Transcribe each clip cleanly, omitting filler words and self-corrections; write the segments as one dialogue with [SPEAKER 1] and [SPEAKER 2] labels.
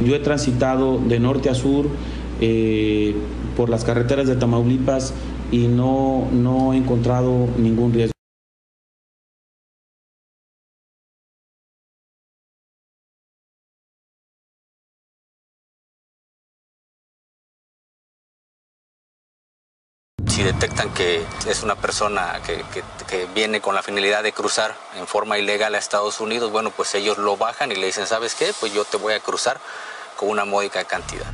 [SPEAKER 1] Yo he transitado de norte a sur por las carreteras de Tamaulipas y no he encontrado ningún riesgo.
[SPEAKER 2] Si detectan que es una persona que viene con la finalidad de cruzar en forma ilegal a Estados Unidos, bueno, pues ellos lo bajan y le dicen, ¿sabes qué? Pues yo te voy a cruzar con una módica cantidad.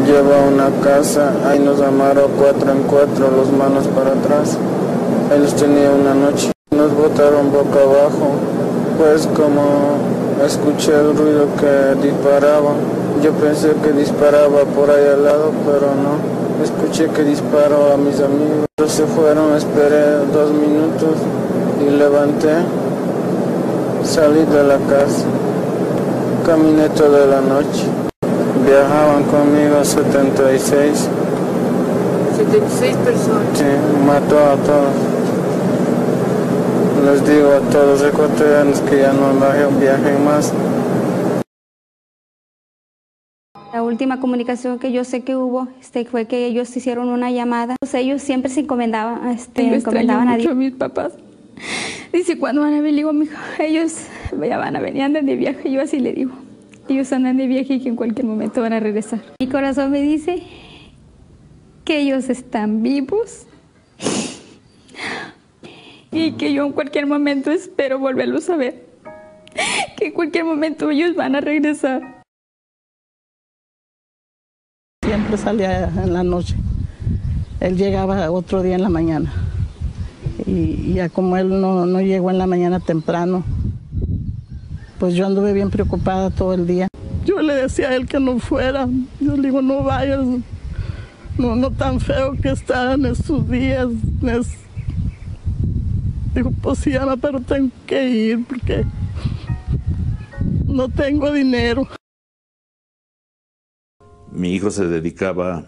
[SPEAKER 3] Lleva una casa, ahí nos amarró 4 en 4, los manos para atrás. Ahí los tenía una noche. Nos botaron boca abajo, pues como escuché el ruido que disparaba. Yo pensé que disparaba por ahí al lado, pero no. Escuché que disparó a mis amigos. Ellos se fueron, esperé 2 minutos y levanté. Salí de la casa. Caminé toda la noche. Viajaban conmigo 76.
[SPEAKER 4] 76 personas.
[SPEAKER 3] Sí, mató a todos. Les digo a todos los ecuatorianos que ya no viajen más.
[SPEAKER 5] La última comunicación que yo sé que hubo fue que ellos hicieron una llamada. Pues ellos siempre se encomendaban, encomendaban a Dios.
[SPEAKER 6] A mis papás. Dice, ¿cuándo van a venir? Digo, mijo, ellos ya van a venir, andan de viaje. Yo así le digo. Ellos andan de viaje y que en cualquier momento van a regresar.
[SPEAKER 5] Mi corazón me dice que ellos están vivos
[SPEAKER 6] y que yo en cualquier momento espero volverlos a ver. Que en cualquier momento ellos van a regresar.
[SPEAKER 7] Siempre salía en la noche. Él llegaba otro día en la mañana. Y ya como él no llegó en la mañana temprano, pues yo anduve bien preocupada todo el día. Yo le decía a él que no fuera. Yo le digo, no vayas. No tan feo que está en estos días. Digo, pues sí, Ana, pero tengo que ir porque no tengo dinero.
[SPEAKER 8] Mi hijo se dedicaba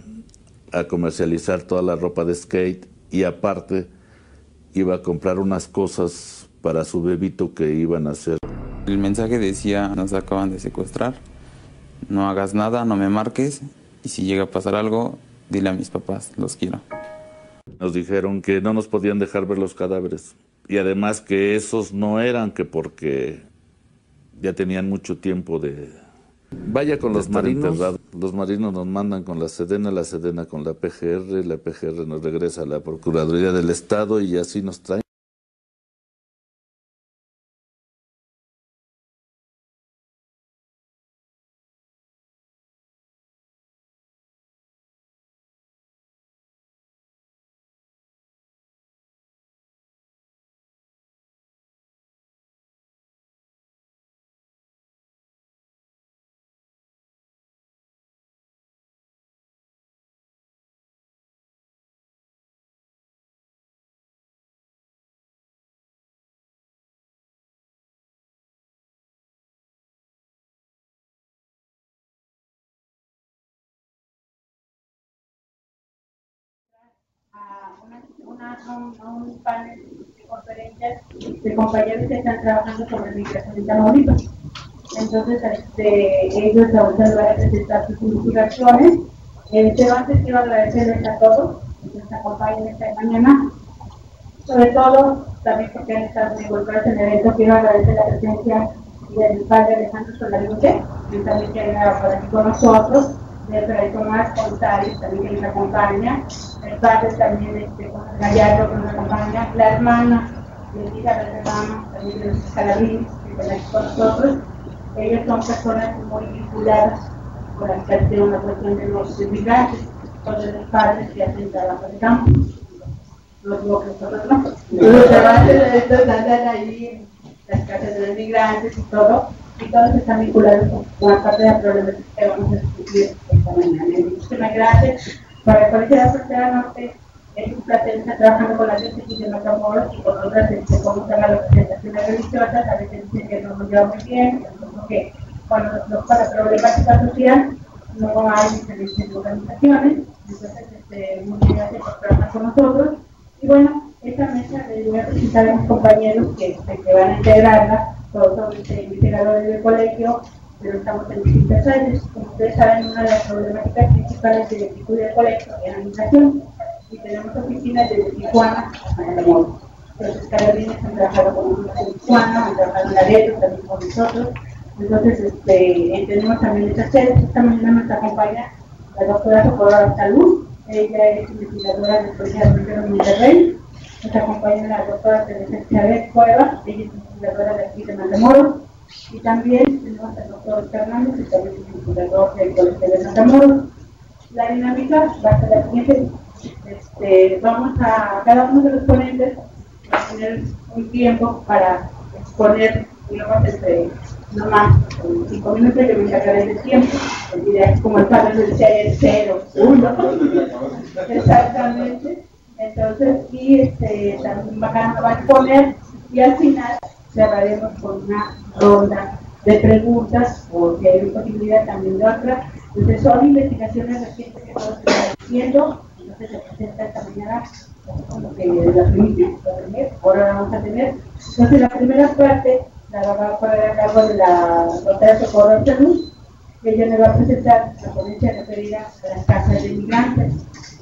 [SPEAKER 8] a comercializar toda la ropa de skate y aparte iba a comprar unas cosas para su bebito que iban a hacer.
[SPEAKER 9] El mensaje decía, nos acaban de secuestrar, no hagas nada, no me marques y si llega a pasar algo, dile a mis papás, los quiero.
[SPEAKER 8] Nos dijeron que no nos podían dejar ver los cadáveres y además que esos no eran que porque ya tenían mucho tiempo de... Vaya con los marinos, los marinos nos mandan con la Sedena con la PGR nos regresa a la Procuraduría del Estado y así nos traen.
[SPEAKER 10] A un panel de conferencias de compañeros que están trabajando sobre migración en Tamaulipas. Entonces, ellos ahorita van a presentar sus investigaciones. Pero antes quiero agradecerles a todos que nos acompañan esta mañana. Sobre todo, también porque han estado involucrados en el evento, quiero agradecer la presencia del padre Alejandro Solaruche, que también queda por aquí con nosotros, del Fray Tomás González, también que nos acompaña, el padre también Gallardo que nos acompaña, la hermana de Elvira Berremano, también de los Escalabrines, que están aquí con nosotros. Ellos son personas muy vinculadas con la cuestión de los inmigrantes, con los padres que hacen trabajo de campo. Los nosotros no. Los trabajos de estos andan ahí en las casas de los migrantes y todo. Y todos están vinculados con la parte de la problemática que vamos a discutir esta mañana. Muchísimas gracias. Para el Colegio de la Frontera Norte es un placer estar trabajando con la diócesis de Matamoros y con otras como están las representaciones religiosas. A veces dicen que no nos lleva muy bien, que para la problemática social no hay diferentes organizaciones. Entonces, muchas gracias por trabajar con nosotros. Y bueno, esta mesa les voy a presentar a mis compañeros que van a integrarla. Todos son investigadores del colegio, pero estamos en distintas áreas. Como ustedes saben, una de las problemáticas principales de actitud del colegio es la migración. Y tenemos oficinas desde Tijuana hasta Matamoros. Entonces, cada día han trabajado con nosotros en Tijuana, han trabajado en Laredo, también con nosotros. Entonces, tenemos también estas sedes. Esta mañana nos acompaña la doctora Socorro Salud. Ella es investigadora del Colegio de Monterrey. Nos acompaña la doctora Teresa Chávez Cueva. Ella es investigadora de aquí de Matamoros. Y también tenemos al doctor Fernández, que también es investigador del Colegio de Matamoros. La dinámica va a ser la siguiente. Vamos a, cada uno de los ponentes va a tener un tiempo para exponer, digamos, no más, 5 minutos. Yo me encargaré del tiempo. Es como el padre del 0, 1. Exactamente. Entonces, y también va a exponer, y al final cerraremos con una ronda de preguntas, o si hay posibilidad también de otra. Entonces, son investigaciones recientes que todos están haciendo. Entonces, se presenta esta mañana como que la primera, ahora vamos a tener. Entonces, la primera parte la va a poner a cargo de la doctora Socorro Salud. Ella me va a presentar la ponencia referida a las casas de migrantes.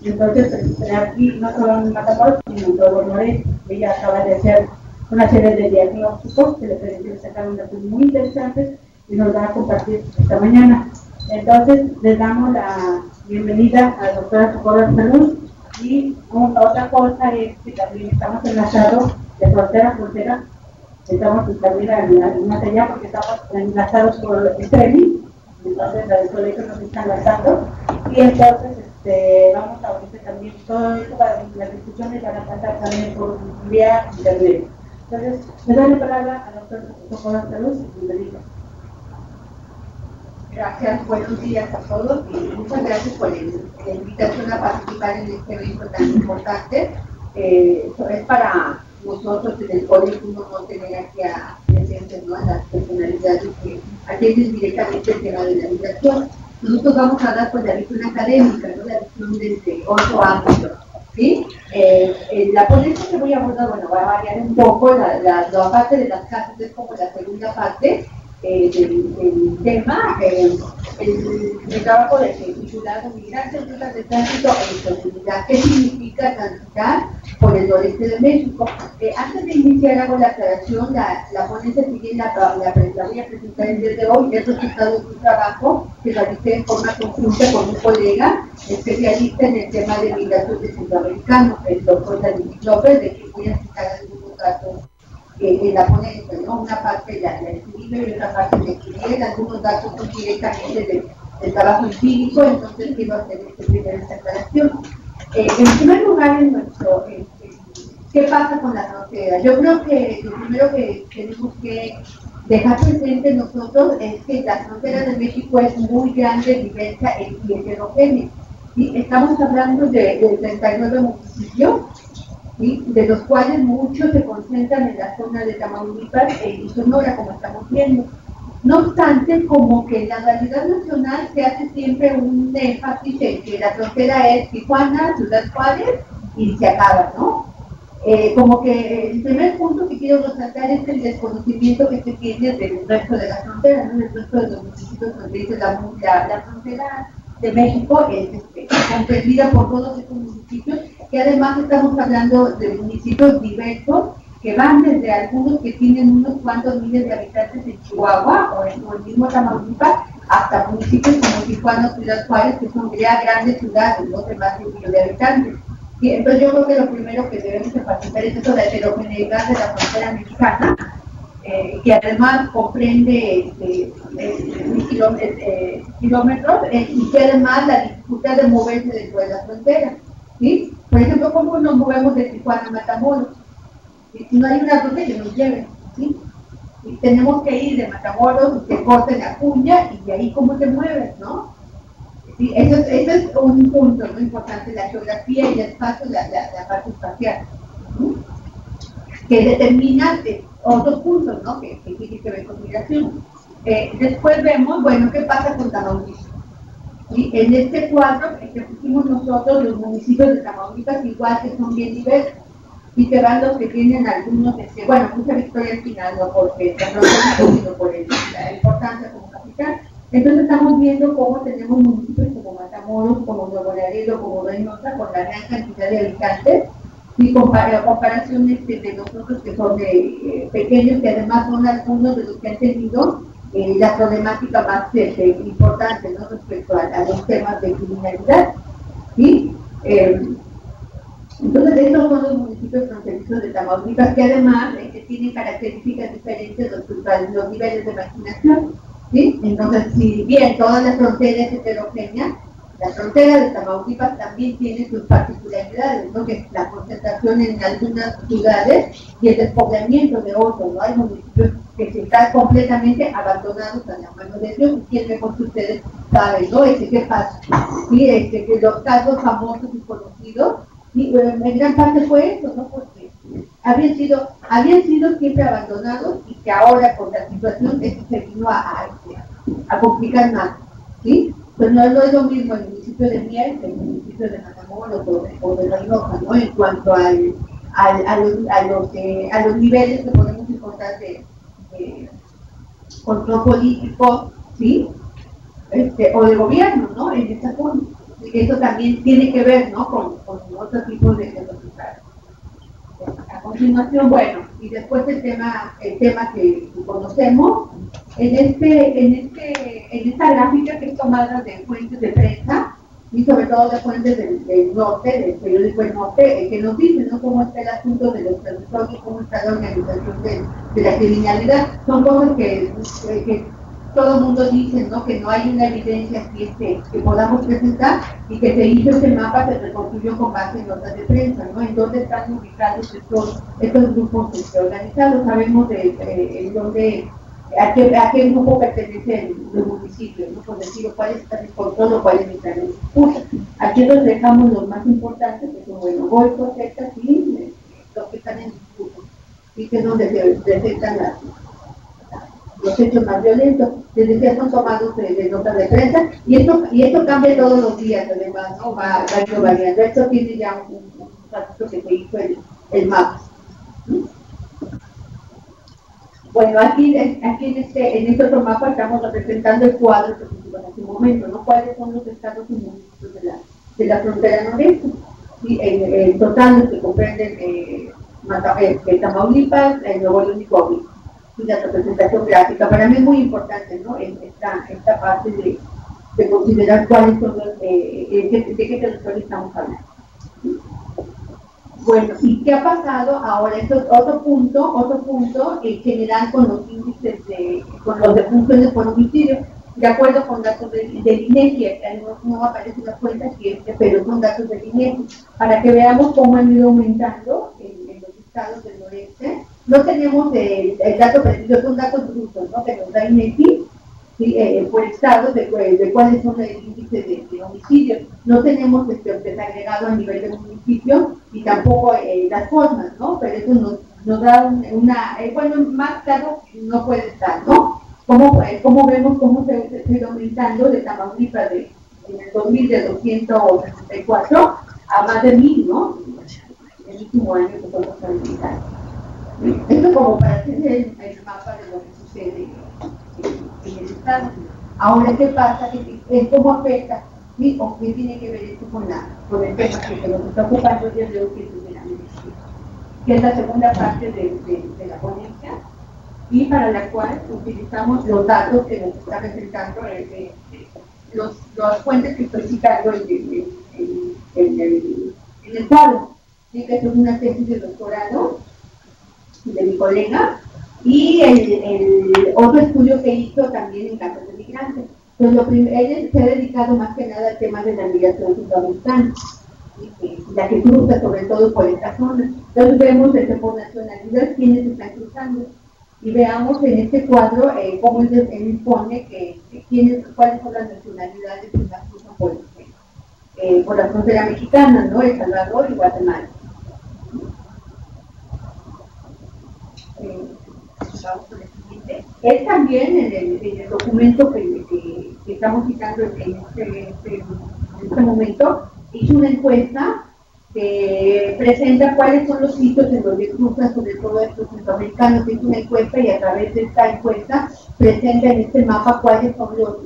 [SPEAKER 10] Entonces, aquí no solo en Matamoros, sino en todo Morelos. Ella acaba de hacer una serie de diagnósticos que le permitieron sacar un datos muy interesantes y nos va a compartir esta mañana. Entonces, les damos la bienvenida a la doctora Socorro Salud. Y otra cosa es que también estamos enlazados de frontera a frontera. Estamos también más allá porque estamos enlazados por el streaming. Entonces, el colegio nos está enlazando. Y entonces, vamos a ahorita también todo esto para las discusiones van a pasar también por vía internet. Entonces, le doy la palabra a la doctora Socorro Salud. Bienvenido.
[SPEAKER 11] Gracias, buenos días a todos y muchas gracias por la invitación a participar en este evento tan importante. Eso es para nosotros en el colegio no tener aquí a presentes, ¿no?, a las personalidades que atienden directamente el tema de la migración. Nosotros vamos a dar pues la visión académica, ¿no?, la visión desde otro ámbito, ¿sí? La ponencia que voy a abordar, bueno, va a variar un poco, la parte de las casas es como la segunda parte del tema, el trabajo de titulado Migración, Rutas de Tránsito e Inseguridad. ¿Qué significa transitar por el noreste de México? Antes de iniciar hago la aclaración, la ponencia sigue la voy a presentar el día de hoy, es resultado de un trabajo que realicé en forma conjunta con un colega especialista en el tema de migración de centroamericanos, el doctor Daniel López, de quien voy a citar algunos datos en la ponencia, ¿no? Una parte la escribe y otra parte la escribe, algunos datos son directamente del trabajo empírico, entonces quiero hacer primera aclaración. En primer lugar, ¿qué pasa con la frontera? Yo creo que lo primero que tenemos que dejar presente nosotros es que la frontera de México es muy grande, diversa y heterogénea. ¿Sí? Estamos hablando de 39 municipios, ¿sí?, de los cuales muchos se concentran en la zona de Tamaulipas y Sonora, como estamos viendo. No obstante, como que en la realidad nacional se hace siempre un énfasis en que la frontera es Tijuana, Ciudad Juárez y se acaba, ¿no? Como que el primer punto que quiero resaltar es el desconocimiento que se tiene del resto de la frontera, ¿no?, del resto de los municipios donde dice la frontera de México es comprendida por todos estos municipios, que además estamos hablando de municipios diversos que van desde algunos que tienen unos cuantos miles de habitantes en Chihuahua o en el mismo Tamaulipas hasta municipios como Tijuana, Ciudad Juárez, que son ya grandes ciudades, no de más de 1 millón de habitantes. Y entonces yo creo que lo primero que debemos enfatizar es eso de la heterogeneidad de la frontera mexicana, que además comprende kilómetros y que además la dificultad de moverse dentro de la frontera, ¿sí? Por ejemplo, ¿cómo nos movemos de Tijuana a Matamoros? Si no hay una ruta que nos lleve, ¿sí? Y tenemos que ir de Matamoros, que corten la cuña y de ahí cómo te mueves, ¿no? Sí, eso es un punto muy importante, la geografía y el espacio, la parte espacial, ¿sí?, que determina otros puntos, ¿no?, que tienen que ver con migración. Después vemos, bueno, qué pasa con Tamaulipas. ¿Sí? En este cuadro que pusimos nosotros, los municipios de Tamaulipas, igual que son bien diversos, y que van los que tienen algunos, bueno, mucha victoria al final, no porque sino por la importancia como capital. Entonces estamos viendo cómo tenemos municipios como Matamoros, como Nuevo Laredo, como Reynosa, con la gran cantidad de habitantes, y comparaciones de nosotros que son pequeños, que además son algunos de los que han tenido la problemática más importante, ¿no?, respecto a los temas de criminalidad. ¿Sí? Entonces, estos son los municipios fronterizos de Tamaulipas, que además tienen características diferentes respecto a los niveles de marginación. ¿Sí? Entonces, si bien toda la frontera es heterogénea, la frontera de Tamaulipas también tiene sus particularidades, ¿no?, que es la concentración en algunas ciudades y el despoblamiento de otros, ¿no? Hay municipios que se están completamente abandonados a la mano de Dios, y quien mejor que ustedes saben, ¿no? ¿Qué pasa? ¿Sí? Que los casos famosos y conocidos, y en gran parte fue eso, ¿no? Porque habían sido siempre abandonados, y que ahora con la situación eso se vino a complicar más. ¿Sí? Pues no es lo mismo el municipio de Mier que el municipio de Matamoros o de Reynosa, ¿no?, en cuanto a los niveles que podemos encontrar de control político, ¿sí? O de gobierno, ¿no?, en esta forma. Eso también tiene que ver, ¿no?, con otro tipo de resultados. A continuación, bueno, y después el tema que conocemos, en esta gráfica, que es tomada de fuentes de prensa, y sobre todo de fuentes del norte, del periódico El Norte, que nos dicen, ¿no?, cómo está el asunto de los territorios, cómo está la organización de la criminalidad. Son cosas que todo el mundo dice, ¿no?, que no hay una evidencia así que podamos presentar, y que se hizo ese mapa, se reconstruyó con base en notas de prensa, ¿no?, en dónde están ubicados estos grupos organizados. Sabemos en dónde, a qué grupo pertenecen los municipios, ¿no?, por decirlo, cuáles están en control o cuáles están en disputa. Aquí los dejamos los más importantes, que son, bueno, Golfo, Texas, y los que están en disputa, y que es donde se presentan los hechos más violentos. Desde que son tomados de notas de prensa, y esto cambia todos los días, además, ¿no? Va variando. Esto tiene ya un ratito que se hizo el mapa. Bueno, aquí en este otro mapa estamos representando el cuadro que pusimos en este momento, ¿no? ¿Cuáles son los estados y municipios de la frontera noreste? ¿Sí? En total, se comprenden Tamaulipas, Nuevo León y Coahuila. Y la representación gráfica, para mí es muy importante, ¿no?, en esta parte de considerar cuáles son de qué territorio estamos hablando. Bueno, ¿y qué ha pasado ahora? Esto es otro punto en general con los índices con los defunciones por homicidio. De acuerdo con datos del INEGI, no aparecen las cuentas, pero son datos del INEGI, para que veamos cómo han ido aumentando en los estados del noreste. No tenemos el dato preciso, son datos brutos, ¿no?, que nos da INEGI, ¿sí? Por estados de cuáles son el índice de homicidios. No tenemos desagregado a nivel de municipio, y tampoco las formas, ¿no?, pero eso nos da bueno, más claro no puede estar, ¿no? ¿Cómo vemos cómo se ha ido aumentando de Tamaulipas en el 2000 de 264 a más de 1000, ¿no?, en el último año que somos habilitados. Esto como para hacer el mapa de lo que sucede en el estado. Ahora, ¿qué pasa? ¿Cómo afecta? ¿Sí? ¿O qué tiene que ver esto con el tema que nos está ocupando el día de hoy, que es de la medicina? Que es la segunda parte de la ponencia, y para la cual utilizamos los datos que nos está presentando las fuentes que estoy citando en el cuadro. ¿Sí? Que es una tesis de doctorado de mi colega, y el otro estudio que hizo también en casos de migrantes. Entonces, ella se ha dedicado más que nada al tema de la migración sudamericana, la que cruza sobre todo por esta zona. Entonces vemos por nacionalidad quiénes están cruzando, y veamos en este cuadro cómo él impone cuáles son las nacionalidades que más cruzan por la frontera mexicana, ¿no?, El Salvador y Guatemala. Vamos con el siguiente. Es también en el documento que estamos citando en este momento, hizo una encuesta que presenta cuáles son los sitios en donde cruzan sobre todo estos centroamericanos. Es una encuesta y a través de esta encuesta presenta en este mapa cuáles son los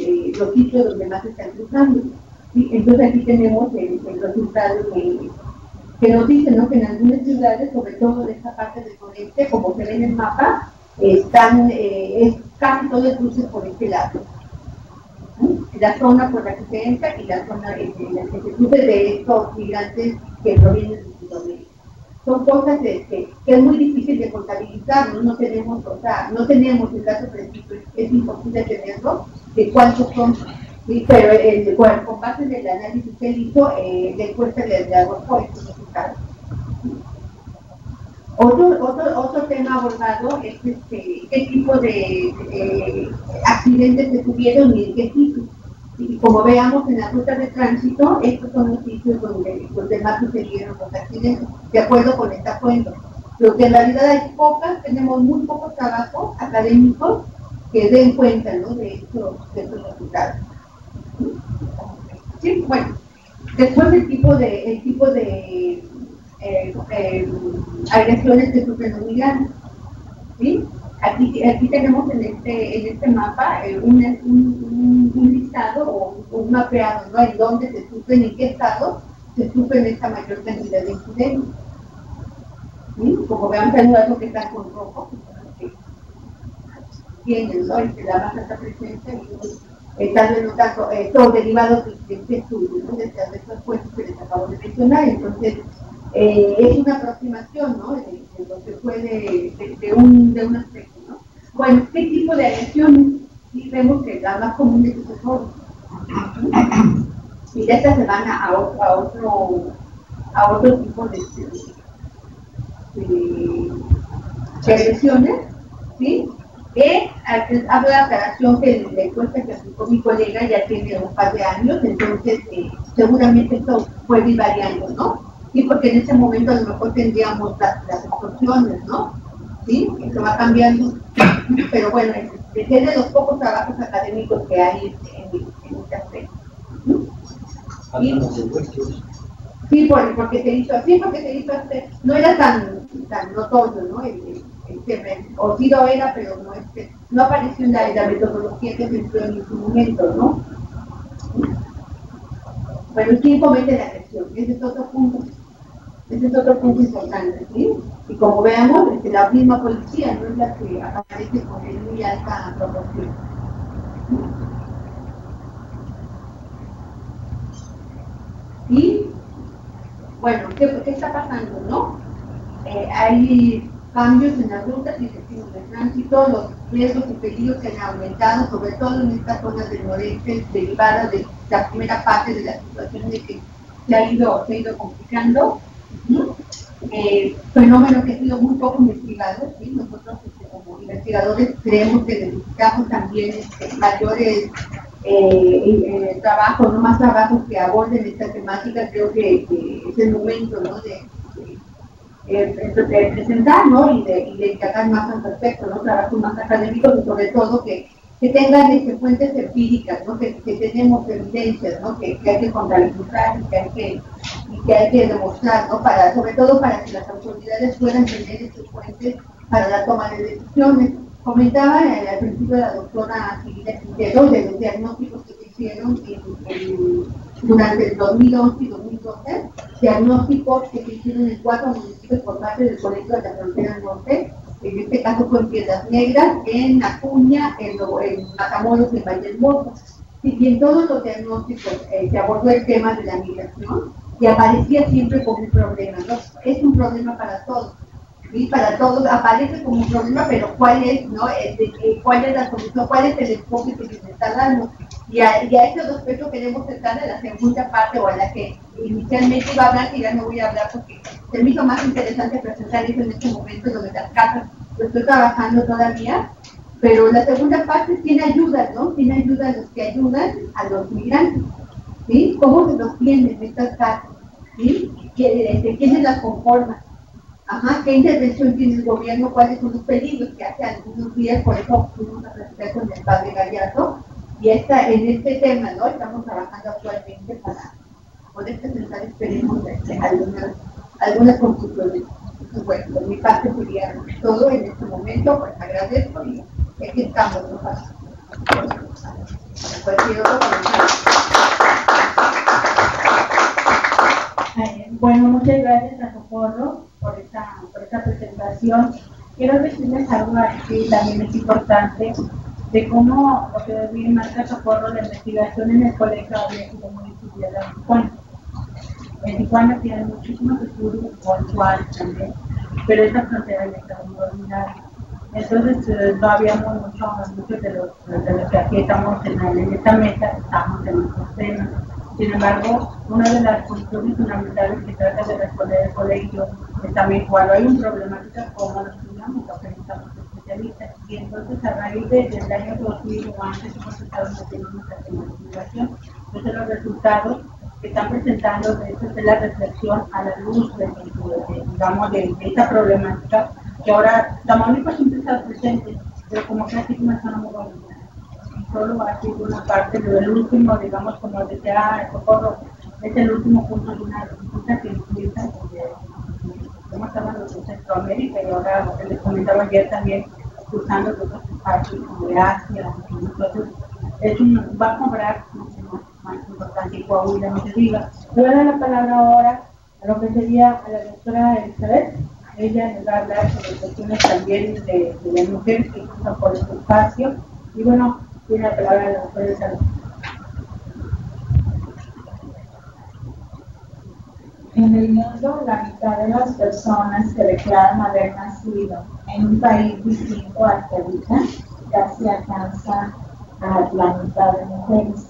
[SPEAKER 11] sitios donde más están cruzando. ¿Sí? Entonces aquí tenemos el resultado que nos dice, ¿no?, que en algunas ciudades, sobre todo de esta parte del noreste, como se ve en el mapa, es casi todo el cruce por este lado. La zona por la que se entra y la zona en la que se cruce de estos migrantes que provienen de Sudamérica. Son cosas que es muy difícil de contabilizar, no tenemos el dato preciso, es imposible tenerlo, de cuántos son, ¿sí? Pero con base del análisis que él hizo, la encuesta le arrojó estos resultados. Otro tema abordado es qué tipo de accidentes se tuvieron y en qué sitios. Y como veamos en las rutas de tránsito, estos son los sitios donde más sucedieron los accidentes, de acuerdo con esta fuente. Pero que en realidad hay tenemos muy pocos trabajos académicos que den cuenta, ¿no?, de estos resultados. Sí, bueno, después el tipo de agresiones que sufren los migrantes. ¿Sí? Aquí tenemos en este mapa un listado o un mapeado, ¿no?, en dónde se sufren, en qué estado se sufren esta mayor cantidad de incidentes. ¿Sí? Como vean, hay algo que está con rojo, que tienen, ¿no?, la más alta presencia y están denotando todos derivados de este estudio, ¿no?, de estas fuentes que les acabo de mencionar. Entonces, es una aproximación, ¿no?, de lo que puede, de un aspecto, ¿no? Bueno, ¿qué tipo de agresiones? Y vemos que la más común es el robo. Y de estas se van a otro tipo de agresiones, ¿sí? Hago la aclaración que la encuesta que aplicó mi colega ya tiene un par de años, entonces seguramente esto puede ir variando, ¿no? Sí, porque en ese momento a lo mejor tendríamos las extorsiones, ¿no? Sí, eso va cambiando. Pero bueno, es de los pocos trabajos académicos que hay en este aspecto. Sí, porque se hizo así, no era tan notorio, ¿no? O sí lo era, pero no apareció en la metodología que se empleó en su momento, ¿no? Bueno, ¿quién comete la agresión? Ese es otro punto. Ese es otro punto importante, ¿sí? Y como veamos, la misma policía no es la que aparece con muy alta proporción. Y, bueno, ¿qué está pasando, no? Hay cambios en las rutas y destinos de tránsito, los riesgos y peligros que han aumentado, sobre todo en estas zonas del noreste, derivadas de la primera parte de la situación de que se ha ido complicando. Fenómeno que ha sido muy poco investigado, ¿sí? Nosotros como investigadores creemos que necesitamos también mayores trabajos, no más trabajos que aborden esta temática. Creo que es el momento, ¿no?, de presentar, ¿no?, y de indagar más al respecto, ¿no?, trabajos más académicos y sobre todo que tengan fuentes empíricas, ¿no?, que tenemos evidencias, ¿no?, que hay que contabilizar y que hay que demostrar, ¿no?, sobre todo para que las autoridades puedan tener estas fuentes para la toma de decisiones. Comentaba al principio la doctora Silvia Quintero de los diagnósticos que se hicieron durante el 2011 y 2012, diagnósticos que se hicieron en 4 municipios por parte del Colegio de la Frontera Norte. En este caso fue en Piedras Negras, en Acuña, en Matamoros y en Valle del Morro. Y en todos los diagnósticos se abordó el tema de la migración y aparecía siempre como un problema, ¿no? Es un problema para todos. ¿Sí? Para todos aparece como un problema, pero ¿cuál es, no? ¿Cuál es la solución? ¿Cuál es el enfoque que se está dando? Y a este respecto queremos entrar en la segunda parte, o a la que inicialmente iba a hablar, que ya no voy a hablar porque se me hizo más interesante presentar eso en este momento, donde las casas lo estoy trabajando todavía, pero la segunda parte tiene ayudas, ¿no? Tiene ayudas los que ayudan a los migrantes, ¿sí? ¿Cómo se los tienen estas casas? ¿Sí? ¿Quiénes las conforman? ¿Qué intervención tiene el gobierno? ¿Cuáles son los peligros que hace algunos días? Por eso fuimos a platicar con el padre Gallardo. Y en este tema, ¿no? Estamos trabajando actualmente para poder presentar, esperemos, algunas conclusiones. Entonces, bueno, por mi parte sería todo en este momento, pues agradezco y aquí estamos, ¿no? Cualquier otro comentario.
[SPEAKER 10] Bueno, muchas gracias a Socorro por esta presentación. Quiero decirles algo aquí, también es importante, de cómo lo que bien marca Socorro, la investigación en el colegio de municipio de Tijuana. En Tijuana tienen muchísimos estudios, Juárez también, pero esta frontera ya está muy olvidada. Entonces, no habíamos muchos de los que aquí estamos en esta mesa, estamos en nuestros temas. Sin embargo, una de las cuestiones fundamentales que trata de responder el colegio es también cuando hay un problemática, cómo lo estudiamos, lo que necesitamos especialistas. Y entonces, a raíz del año 2000 o antes, hemos estado haciendo nuestra investigación. Entonces, los resultados que están presentando de la reflexión a la luz de esta problemática, que ahora Tamaulipas siempre está presente, pero como que así una zona muy bonita. Solo ha sido una parte del último, digamos, como decía Socorro, es el último punto de una disputa que empieza como estaban los de Centroamérica y ahora lo que les comentaba ayer también cruzando de otros espacios como de Asia. Entonces, va a cobrar más importante y Coahuila, no se diga. Le voy a dar la palabra ahora a lo que sería a la doctora Elizabeth. Ella nos va a hablar sobre cuestiones también de las mujeres que cruzan por este espacio. Y bueno, tiene la palabra la doctora Elizabeth.
[SPEAKER 12] En el mundo, la mitad de las personas que declaran haber nacido en un país distinto al que habitan casi alcanza a la mitad de mujeres.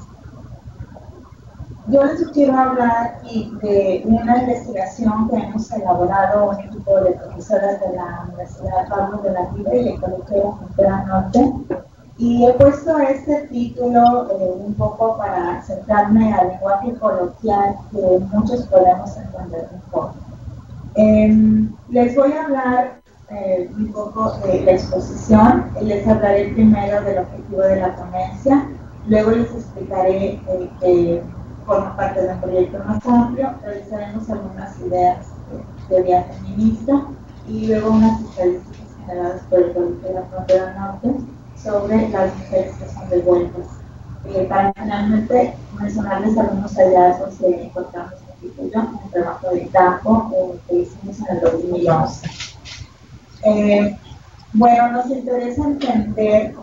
[SPEAKER 12] Yo les quiero hablar de una investigación que hemos elaborado un equipo de profesoras de la Universidad Pablo de la Vida y el Colegio Frontera Norte. Y he puesto este título un poco para acercarme al lenguaje coloquial que muchos podemos entender mejor. Les voy a hablar un poco de la exposición. Les hablaré primero del objetivo de la ponencia, luego les explicaré que forma parte de un proyecto más amplio, realizaremos algunas ideas de teoría feminista y luego unas estadísticas generadas por el Colegio de la Frontera Norte sobre las mujeres que son devueltas. Para finalmente mencionarles algunos hallazgos que encontramos en el trabajo de campo que hicimos en el 2011. Bueno, nos interesa entender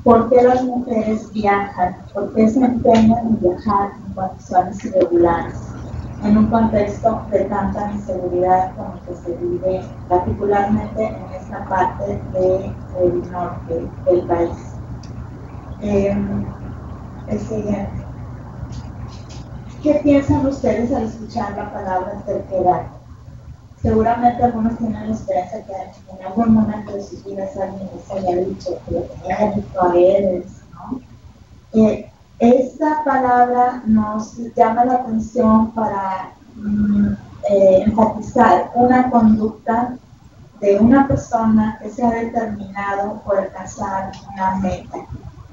[SPEAKER 12] por qué las mujeres viajan, por qué se empeñan en viajar en condiciones irregulares, en un contexto de tanta inseguridad como que se vive particularmente en esta parte del norte del país. El siguiente. ¿Qué piensan ustedes al escuchar la palabra terquedad? Seguramente algunos tienen la esperanza que en algún momento de sus vidas alguien les haya dicho que lo tenía dicho a ellos, ¿no? Esta palabra nos llama la atención para enfatizar una conducta de una persona que se ha determinado por alcanzar una meta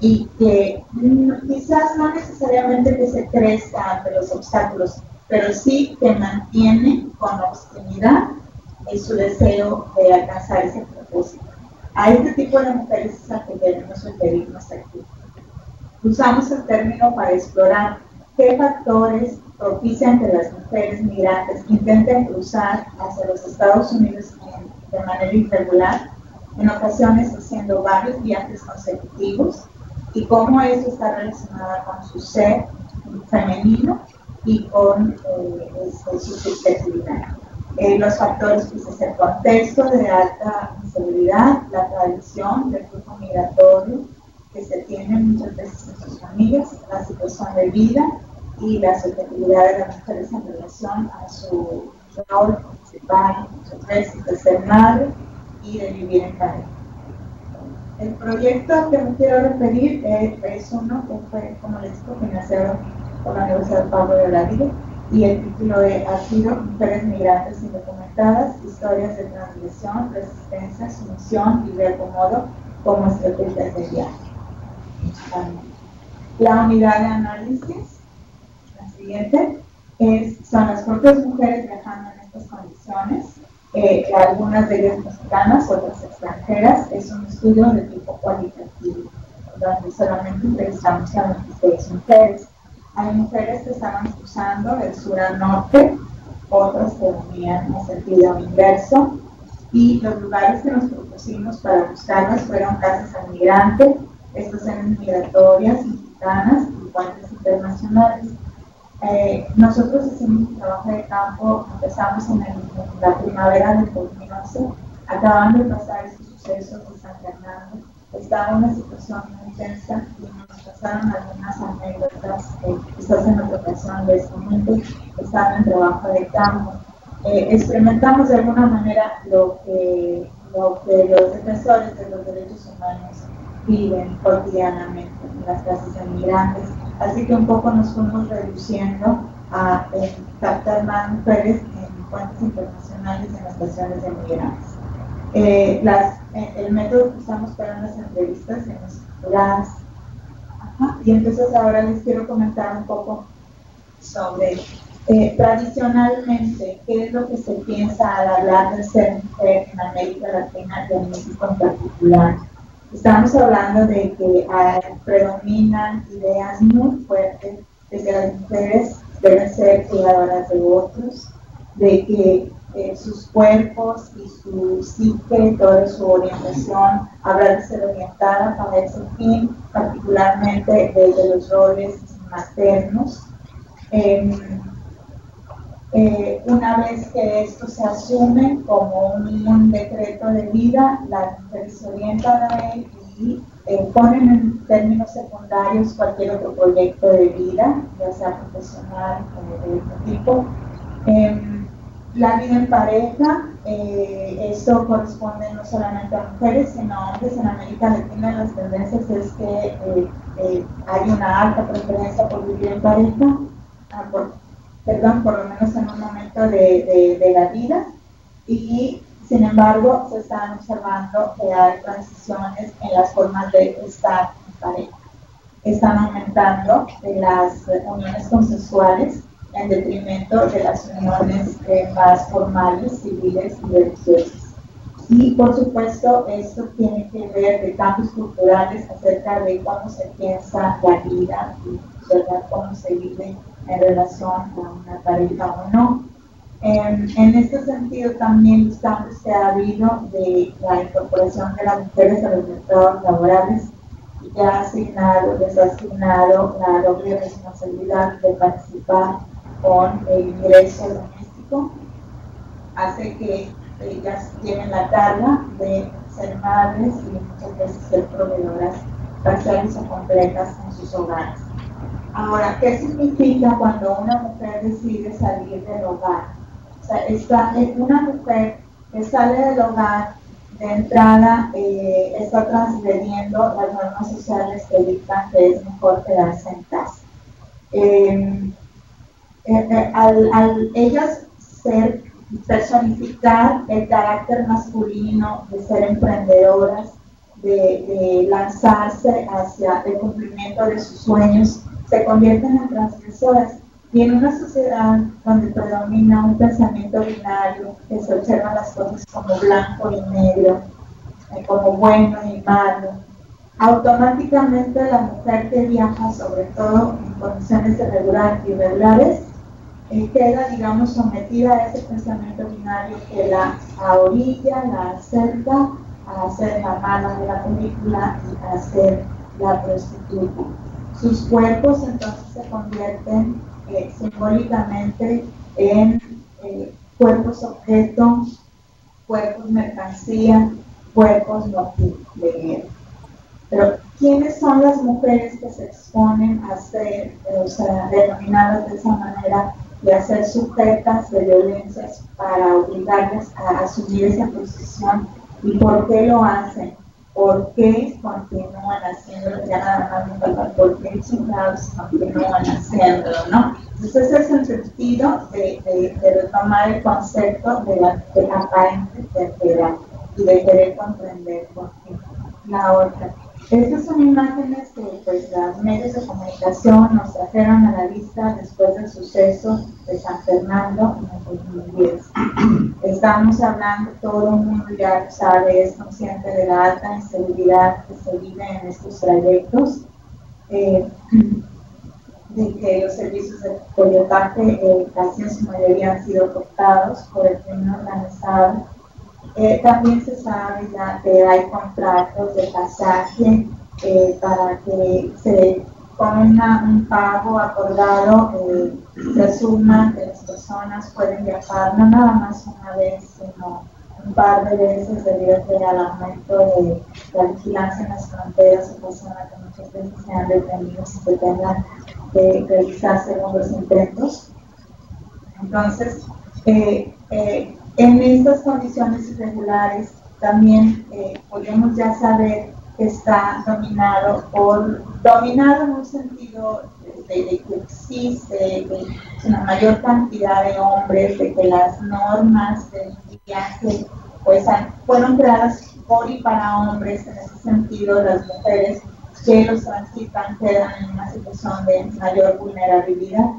[SPEAKER 12] y que quizás no necesariamente que se crezca ante los obstáculos, pero sí que mantiene con obstinidad su deseo de alcanzar ese propósito. A este tipo de mujeres es a que queremos referirnos aquí. Usamos el término para explorar qué factores propician que las mujeres migrantes intenten cruzar hacia los Estados Unidos de manera irregular, en ocasiones haciendo varios viajes consecutivos, y cómo eso está relacionado con su ser femenino y con su subjetividad. Los factores pues, es el contexto de alta inseguridad, la tradición del flujo migratorio que se tiene muchas veces en sus familias, la situación de vida y la subjetividad de las mujeres en relación a su rol principal, muchas veces de ser madre y de vivir en pareja. El proyecto que me quiero referir es uno que fue, como les digo, financiado por la Universidad Pablo de la Vida y el título ha sido Mujeres Migrantes Indocumentadas, Historias de Transgresión, Resistencia, Sumisión y Reacomodo como Estrategias de Viaje. La unidad de análisis, la siguiente, son las propias mujeres viajando en estas condiciones, algunas de ellas mexicanas, otras extranjeras. Es un estudio de tipo cualitativo, donde solamente entrevistamos a 26 mujeres. Hay mujeres que estaban cruzando del sur al norte, otras que venían en sentido inverso, y los lugares que nos propusimos para buscarlas fueron casas al migrante, estaciones migratorias, mexicanas y puentes internacionales. Nosotros hicimos un trabajo de campo, empezamos en la primavera del 2011, acaban de pasar estos sucesos de San Fernando. Estaba una situación muy tensa y nos pasaron algunas anécdotas, quizás en otra ocasión de este momento, estaba en trabajo de campo. Experimentamos de alguna manera lo que los defensores de los derechos humanos viven cotidianamente en las casas de migrantes. Así que un poco nos fuimos reduciendo a captar más mujeres en puentes internacionales y en estaciones de migrantes. El método que usamos para las entrevistas en las estructuradas. Y entonces ahora les quiero comentar un poco sobre tradicionalmente qué es lo que se piensa al hablar de ser mujer en América Latina y en México en particular. Estamos hablando de que predominan ideas muy fuertes de que las mujeres deben ser cuidadoras de otros, de que sus cuerpos y su psique, toda su orientación, habrá de ser orientada para ese fin, particularmente desde los roles maternos. Una vez que esto se asume como un decreto de vida, las mujeres se orientan a él y ponen en términos secundarios cualquier otro proyecto de vida, ya sea profesional o de otro tipo. La vida en pareja, eso corresponde no solamente a mujeres, sino a hombres. En América Latina las tendencias es que hay una alta preferencia por vivir en pareja, por lo menos en un momento de la vida, y sin embargo se están observando que hay transiciones en las formas de estar en pareja. Están aumentando las uniones consensuales en detrimento de las uniones más formales, civiles y religiosas. Y por supuesto esto tiene que ver de cambios culturales acerca de cómo se piensa la vida y cómo se vive en relación a una pareja o no. En este sentido también los cambios que ha habido de la incorporación de las mujeres a los mercados laborales, ya les ha asignado la doble responsabilidad de participar con el ingreso doméstico, hace que ellas tienen la carga de ser madres y muchas veces ser proveedoras parciales o completas en sus hogares. Ahora, ¿qué significa cuando una mujer decide salir del hogar? O sea, una mujer que sale del hogar de entrada está transgrediendo las normas sociales que dictan que es mejor quedarse en casa. Al ellas personificar el carácter masculino de ser emprendedoras, de lanzarse hacia el cumplimiento de sus sueños, se convierten en transgresoras. Y en una sociedad donde predomina un pensamiento binario, que se observan las cosas como blanco y negro, como bueno y malo, automáticamente la mujer que viaja, sobre todo en condiciones irregulares, queda, digamos, sometida a ese pensamiento binario que la orilla, la acerca a ser la mala de la película y a ser la prostituta. Sus cuerpos entonces se convierten simbólicamente en cuerpos objeto, cuerpos mercancía, cuerpos motivo de guerra. Pero ¿quiénes son las mujeres que se exponen a ser, denominadas de esa manera y a ser sujetas de violencias para obligarlas a asumir esa posición? ¿Y por qué lo hacen? ¿por qué continúan haciéndolo? Ya nada más me falta, ¿por qué chingados continúan haciéndolo, no? Entonces ese es el sentido de retomar el concepto de la aparente terquedad y de querer comprender por qué. La otra. Estas son imágenes que pues, los medios de comunicación nos trajeron a la vista después del suceso de San Fernando en el 2010. Estamos hablando, todo el mundo ya sabe, es consciente de la alta inseguridad que se vive en estos trayectos, de que los servicios de coyotaje casi en su mayoría han sido cortados por el crimen organizado. También se sabe ya que hay contratos de pasaje para que con un pago acordado se asuma que las personas pueden viajar no nada más una vez, sino un par de veces debido al aumento de la vigilancia en las fronteras, ocasiona que muchas veces sean detenidos y se tengan que realizar segundos intentos. Entonces, en estas condiciones irregulares también podemos ya saber que está dominado en un sentido de que existe una mayor cantidad de hombres, de que las normas del viaje pues fueron creadas por y para hombres. En ese sentido, las mujeres que los transitan quedan en una situación de mayor vulnerabilidad.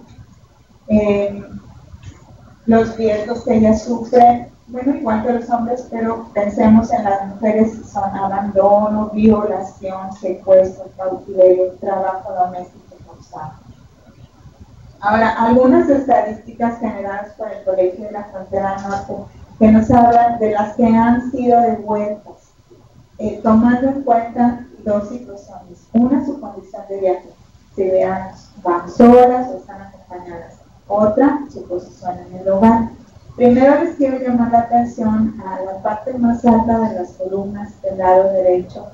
[SPEAKER 12] Los riesgos que ellas sufren, bueno, igual que los hombres, pero pensemos en las mujeres, son abandono, violación, secuestro, cautiverio, trabajo doméstico forzado. Ahora, algunas estadísticas generadas por el Colegio de la Frontera Norte que nos hablan de las que han sido devueltas, tomando en cuenta dos situaciones. Una, su condición de viaje, si veamos, van solas o están acompañadas. Otra, su posición en el hogar. Primero les quiero llamar la atención a la parte más alta de las columnas del lado derecho.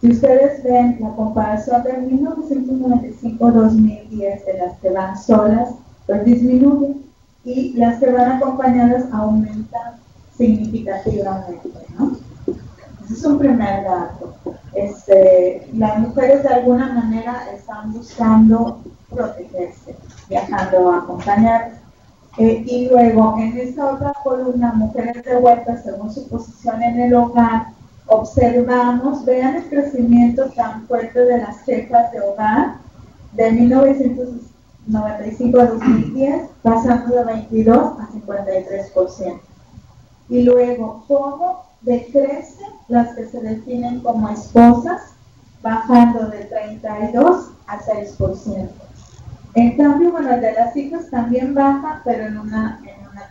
[SPEAKER 12] Si ustedes ven la comparación del 1995-2010 de las que van solas, pues disminuye, y las que van acompañadas aumentan significativamente, ¿no? Ese es un primer dato. Las mujeres de alguna manera están buscando protegerse, viajando acompañadas. Y luego, en esta otra columna, mujeres devueltas según su posición en el hogar, observamos, vean el crecimiento tan fuerte de las jefas de hogar de 1995 a 2010, pasando de 22 a 53%. Y luego, cómo decrecen las que se definen como esposas, bajando de 32 a 6%. En cambio, bueno, el de las hijas también baja, pero en una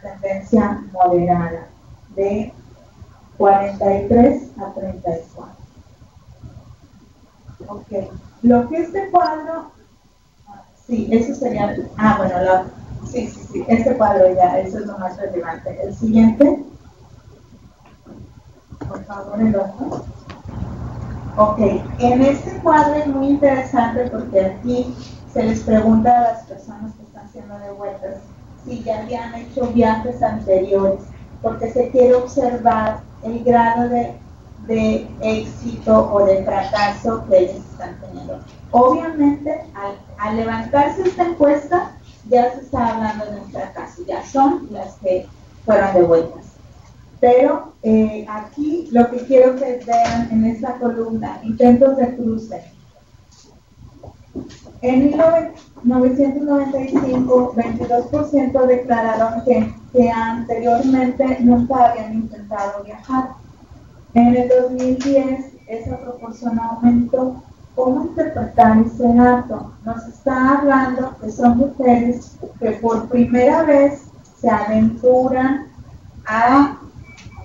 [SPEAKER 12] tendencia moderada, de 43 a 34. Ok, lo que este cuadro, sí, eso sería, bueno, sí, este cuadro ya, eso es lo más relevante. El siguiente, por favor, el otro. Ok, en este cuadro es muy interesante porque aquí se les pregunta a las personas que están siendo devueltas si ya habían hecho viajes anteriores, porque se quiere observar el grado de éxito o de fracaso que ellos están teniendo. Obviamente, al levantarse esta encuesta, ya se está hablando de un fracaso, ya son las que fueron devueltas. Pero aquí lo que quiero que vean en esta columna, intentos de cruce. En 1995, 22% declararon que anteriormente nunca habían intentado viajar. En el 2010, esa proporción aumentó. ¿Cómo interpretar ese dato? Nos está hablando que son mujeres que por primera vez se aventuran a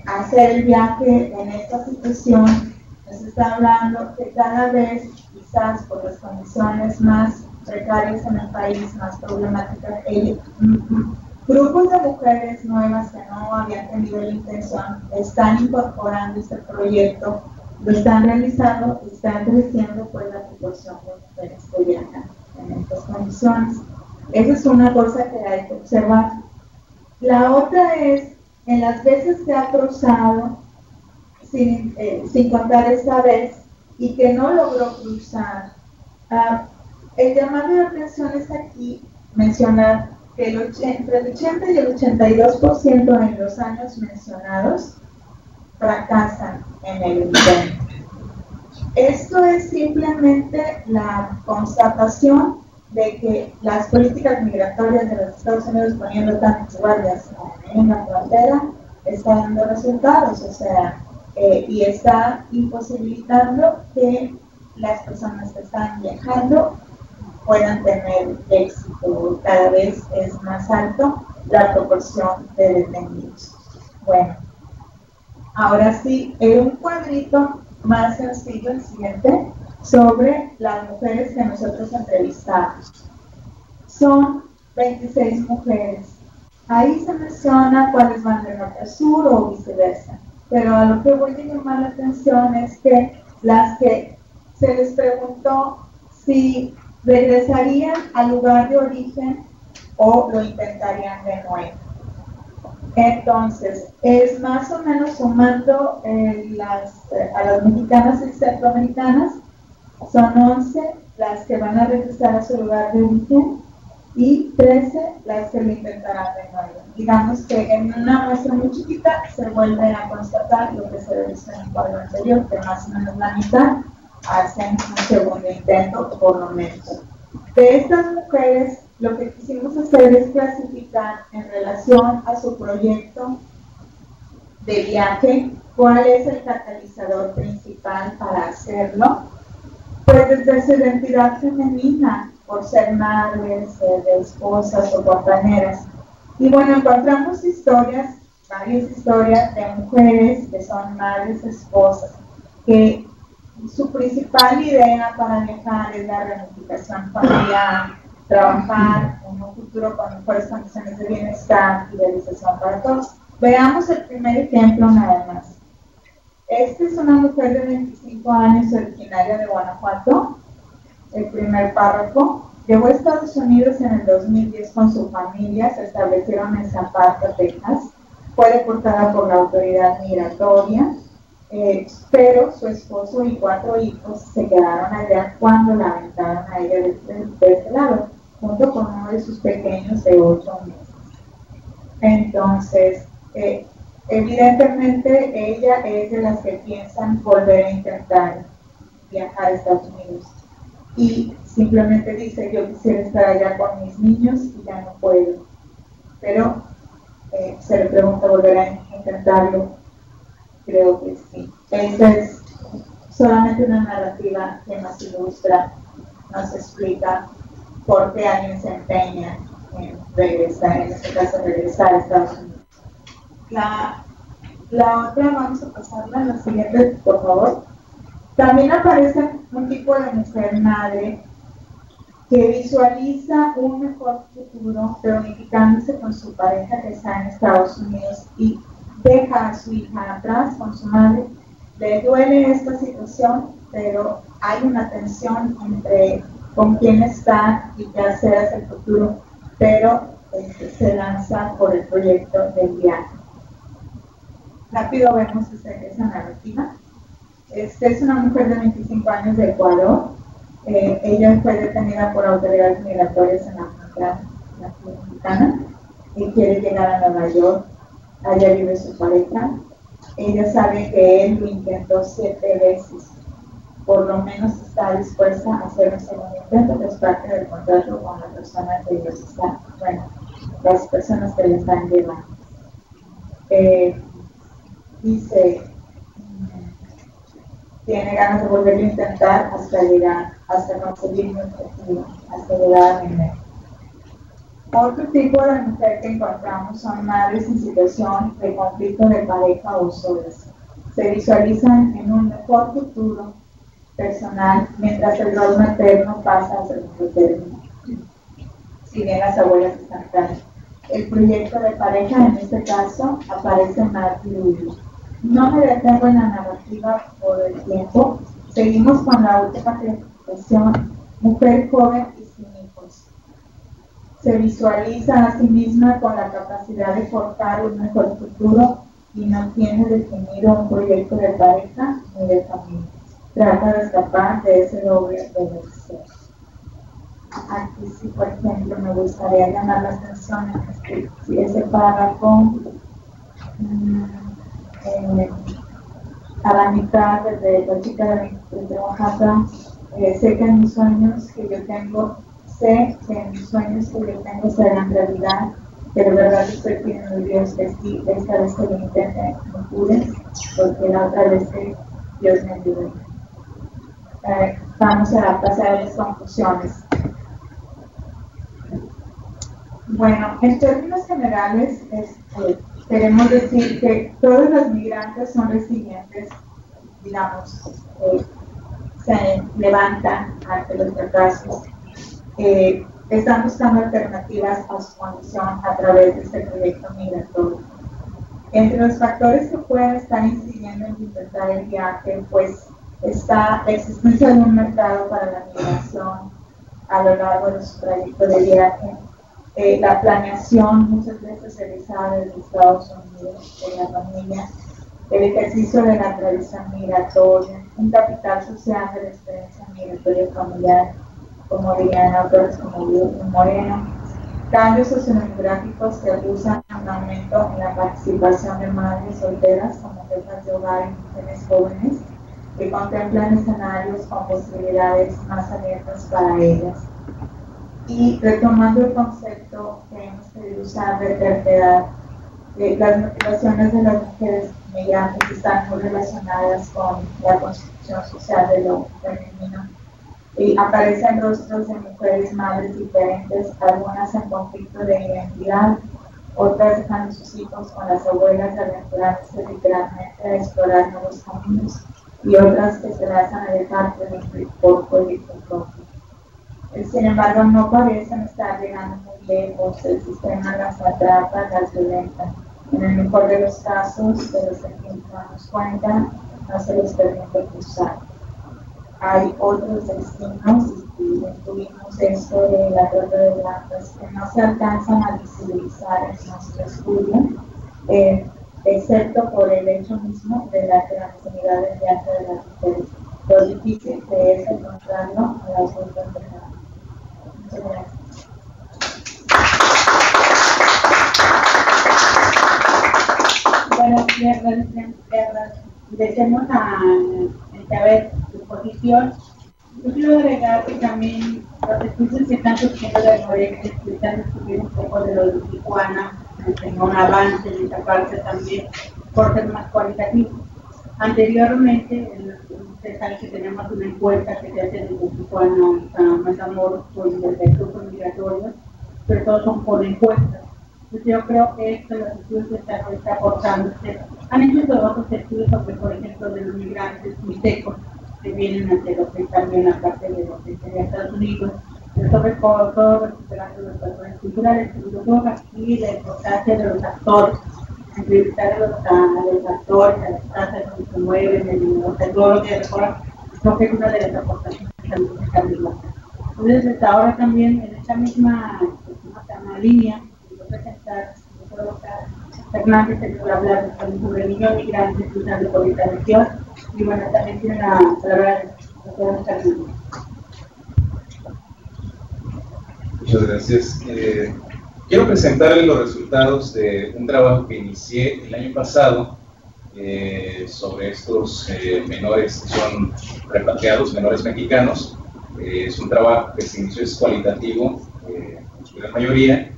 [SPEAKER 12] hacer el viaje en esta situación. Nos está hablando que cada vez, quizás por las condiciones más precarias en el país, más problemáticas, grupos de mujeres nuevas que no habían tenido la intención están incorporando este proyecto, lo están realizando y están creciendo pues la proporción de mujeres que viajan en estas condiciones. Esa es una cosa que hay que observar. La otra es, en las veces que ha cruzado, sin contar esta vez, y que no logró cruzar. El llamado de atención es aquí mencionar que entre el 80 y el 82% en los años mencionados fracasan en el intento. Esto es simplemente la constatación de que las políticas migratorias de los Estados Unidos, poniendo tantas guardias en la frontera, están dando resultados, o sea, y está imposibilitando que las personas que están viajando puedan tener éxito. Cada vez es más alto la proporción de detenidos. Bueno, ahora sí, un cuadrito más sencillo, el siguiente, sobre las mujeres que nosotros entrevistamos. Son 26 mujeres. Ahí se menciona cuáles van de norte a sur o viceversa. Pero a lo que voy a llamar la atención es que las que se les preguntó si regresarían al lugar de origen o lo intentarían de nuevo. Entonces, es más o menos sumando a las mexicanas y centroamericanas, son 11 las que van a regresar a su lugar de origen y 13 las que lo intentarán de nuevo. Digamos que en una muestra muy chiquita se vuelve a constatar lo que se realizó en el cuadro anterior, que más o menos la mitad hacen un segundo intento, por lo menos. De estas mujeres, lo que quisimos hacer es clasificar en relación a su proyecto de viaje, cuál es el catalizador principal para hacerlo. Pues desde su identidad femenina, por ser madres, ser esposas o compañeras. Y bueno, encontramos historias, varias historias de mujeres que son madres, esposas, que su principal idea para viajar es la reunificación familiar, trabajar en un futuro con mejores condiciones de bienestar y realización para todos. Veamos el primer ejemplo nada más. Esta es una mujer de 25 años originaria de Guanajuato. El primer párrafo. Llegó a Estados Unidos en el 2010 con su familia, se establecieron en Zapata, Texas. Fue deportada por la autoridad migratoria, pero su esposo y 4 hijos se quedaron allá cuando la aventaron a ella de este lado, junto con uno de sus pequeños de 8 meses. Entonces, evidentemente ella es de las que piensan volver a intentar viajar a Estados Unidos. Y simplemente dice, yo quisiera estar allá con mis niños y ya no puedo. Pero se le pregunta, ¿volver a intentarlo? Creo que sí. Esa es solamente una narrativa que nos ilustra, nos explica por qué alguien se empeña en regresar, en este caso regresar a Estados Unidos. La otra, vamos a pasarla a la siguiente, por favor. También aparece un tipo de mujer madre que visualiza un mejor futuro reunificándose con su pareja que está en Estados Unidos y deja a su hija atrás con su madre. Le duele esta situación, pero hay una tensión entre con quién está y qué hacer hacia el futuro, pero se lanza por el proyecto del viaje. Rápido vemos esa narrativa. Es una mujer de 25 años de Ecuador. Ella fue detenida por autoridades migratorias en la frontera mexicana y quiere llegar a Nueva York. Allá vive su pareja. Ella sabe que él lo intentó 7 veces. Por lo menos está dispuesta a hacer un segundo intento, que es parte del contrato con la persona que ellos están, bueno, las personas que le están llevando. Dice, tiene ganas de volver a intentar hasta llegar, hasta conseguir mi objetivo, hasta llegar a mi meta. Otro tipo de mujer que encontramos son madres en situación de conflicto de pareja o solas. Se visualizan en un mejor futuro personal mientras el rol materno pasa a segundo término. Si bien las abuelas están acá. El proyecto de pareja en este caso aparece más diluido. No me detengo en la narrativa por el tiempo. Seguimos con la última clasificación, mujer joven y sin hijos. Se visualiza a sí misma con la capacidad de forjar un mejor futuro y no tiene definido un proyecto de pareja ni de familia. Trata de escapar de ese doble deseo. Aquí sí, por ejemplo, me gustaría llamar la atención en ese párrafo a la mitad de la chica de Oaxaca. Sé que mis sueños que yo tengo serán realidad, pero verdad estoy pidiendo a Dios que sí, esta vez que lo intente, no pude, porque la otra vez que Dios me ayude. Vamos a pasar a las conclusiones. Bueno, en términos generales, queremos decir que todos los migrantes son resilientes, digamos, se levantan ante los fracasos, están buscando alternativas a su condición a través de este proyecto migratorio. Entre los factores que pueden estar incidiendo en intentar el viaje, pues está la existencia de un mercado para la migración a lo largo de su trayecto de viaje, la planeación muchas veces realizada desde Estados Unidos de la familia, el ejercicio de la tradición migratoria, un capital social de la experiencia migratoria familiar, como dirían autores como Moreno, cambios sociodemográficos que abusan un aumento en la participación de madres solteras como jefas de hogar y mujeres jóvenes que contemplan escenarios con posibilidades más abiertas para ellas. Y retomando el concepto que hemos querido usar de terquedad, las motivaciones de las mujeres migrantes están muy relacionadas con la construcción social de lo femenino. Y aparecen rostros de mujeres madres diferentes, algunas en conflicto de identidad, otras dejando sus hijos con las abuelas aventurándose literalmente a explorar nuevos caminos, y otras que se lanzan a dejar por proyecto propio. Sin embargo, no parecen estar llegando muy lejos, el sistema las atrapa, las violenta. En el mejor de los casos, de los que nos damos cuenta, no se les permite cruzar. Hay otros destinos, y incluimos esto de la trata de blancas, que no se alcanzan a visibilizar en nuestro estudio, excepto por el hecho mismo de la clandestinidad del viaje de las mujeres. Lo difícil que es encontrarlo a las otras personas. Muchas gracias.
[SPEAKER 10] Bueno, agradecemos a saber su posición. Yo quiero agregar que también los estudios que están surgiendo de Morelia, que están discutiendo un poco de lo de Tijuana, tengo un avance en esta parte también, por ser más cualitativo. Anteriormente, ustedes saben que tenemos una encuesta que se hace desde Tijuana a Matamoros por el grupo migratorio, pero todos son por encuestas. Entonces yo creo que esto, los estudios que está aportando, han hecho otros estudios sobre, por ejemplo, de los migrantes mixtecos que vienen ante lo que también la parte de lo que sería Estados Unidos, pero sobre todo recuperando los patrones culturales. Yo creo que aquí la importancia de los actores, entrevistar a los actores, a las casas donde se mueven, todo lo que recorren, creo que es una de las aportaciones que también está viendo. Entonces, hasta ahora también en esta misma línea, presentar, Fernández se puede hablar sobre niños migrantes usando por esta región, y bueno, también tiene una palabra de Fernández.
[SPEAKER 13] Muchas gracias. Quiero presentarles los resultados de un trabajo que inicié el año pasado sobre estos menores que son repatriados, menores mexicanos. Es un trabajo que se inició, es cualitativo, en la mayoría,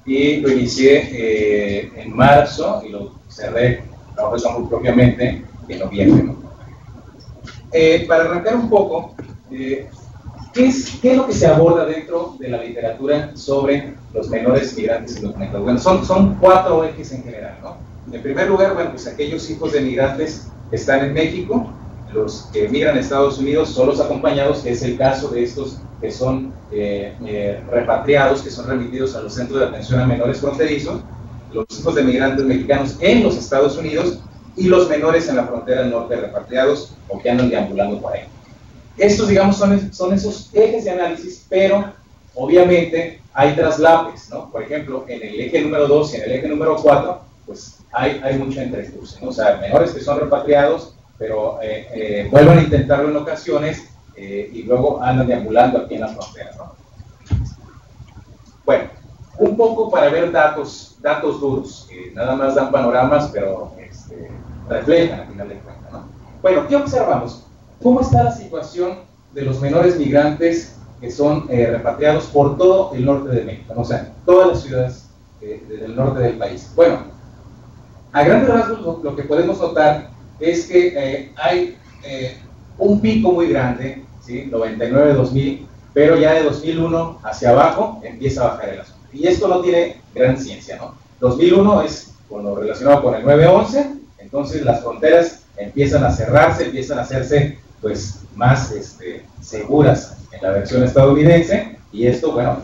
[SPEAKER 13] y lo inicié en marzo y lo cerré, trabajo de campo propiamente, en noviembre, ¿no? Para arrancar un poco, ¿qué es lo que se aborda dentro de la literatura sobre los menores migrantes indocumentados? Bueno, son 4 ejes en general, ¿no? En primer lugar, bueno, pues aquellos hijos de migrantes que están en México, los que emigran a Estados Unidos solos acompañados, que es el caso de estos que son repatriados, que son remitidos a los centros de atención a menores fronterizos, los hijos de migrantes mexicanos en los Estados Unidos y los menores en la frontera norte repatriados o que andan deambulando por ahí. Estos, digamos, son esos ejes de análisis, pero obviamente hay traslapes, ¿no? Por ejemplo, en el eje número 2 y en el eje número 4, pues hay mucho entrecruce, ¿no? O sea, menores que son repatriados, pero vuelven a intentarlo en ocasiones y luego andan deambulando aquí en la frontera, ¿no? Bueno, un poco para ver datos duros, que nada más dan panoramas, pero reflejan al final de cuentas, ¿no? Bueno, ¿qué observamos? ¿Cómo está la situación de los menores migrantes que son repatriados por todo el norte de México, ¿no? O sea, todas las ciudades del norte del país? Bueno, a grandes rasgos lo que podemos notar es que hay un pico muy grande, ¿sí? 99-2000, pero ya de 2001 hacia abajo empieza a bajar el asunto. Y esto no tiene gran ciencia, ¿no? 2001 es cuando relacionado con el 9/11, entonces las fronteras empiezan a cerrarse, empiezan a hacerse pues más seguras en la versión estadounidense, y esto, bueno,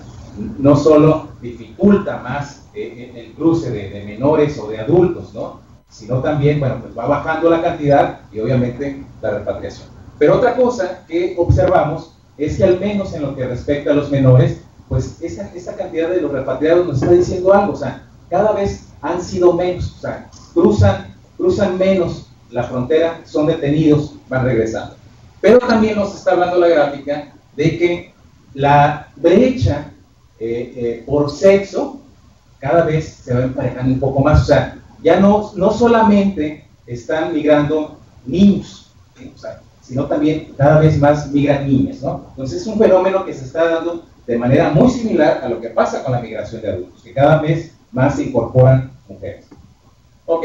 [SPEAKER 13] no solo dificulta más el cruce de menores o de adultos, ¿no? Sino también, bueno, pues va bajando la cantidad y obviamente la repatriación. Pero otra cosa que observamos es que al menos en lo que respecta a los menores, pues esa cantidad de los repatriados nos está diciendo algo, o sea, cada vez han sido menos, o sea, cruzan menos la frontera, son detenidos, van regresando. Pero también nos está hablando la gráfica de que la brecha por sexo cada vez se va emparejando un poco más, o sea, ya no solamente están migrando niños, ¿sí? O sea, sino también cada vez más migran niñas, ¿no? Entonces es un fenómeno que se está dando de manera muy similar a lo que pasa con la migración de adultos, que cada vez más se incorporan mujeres. Ok,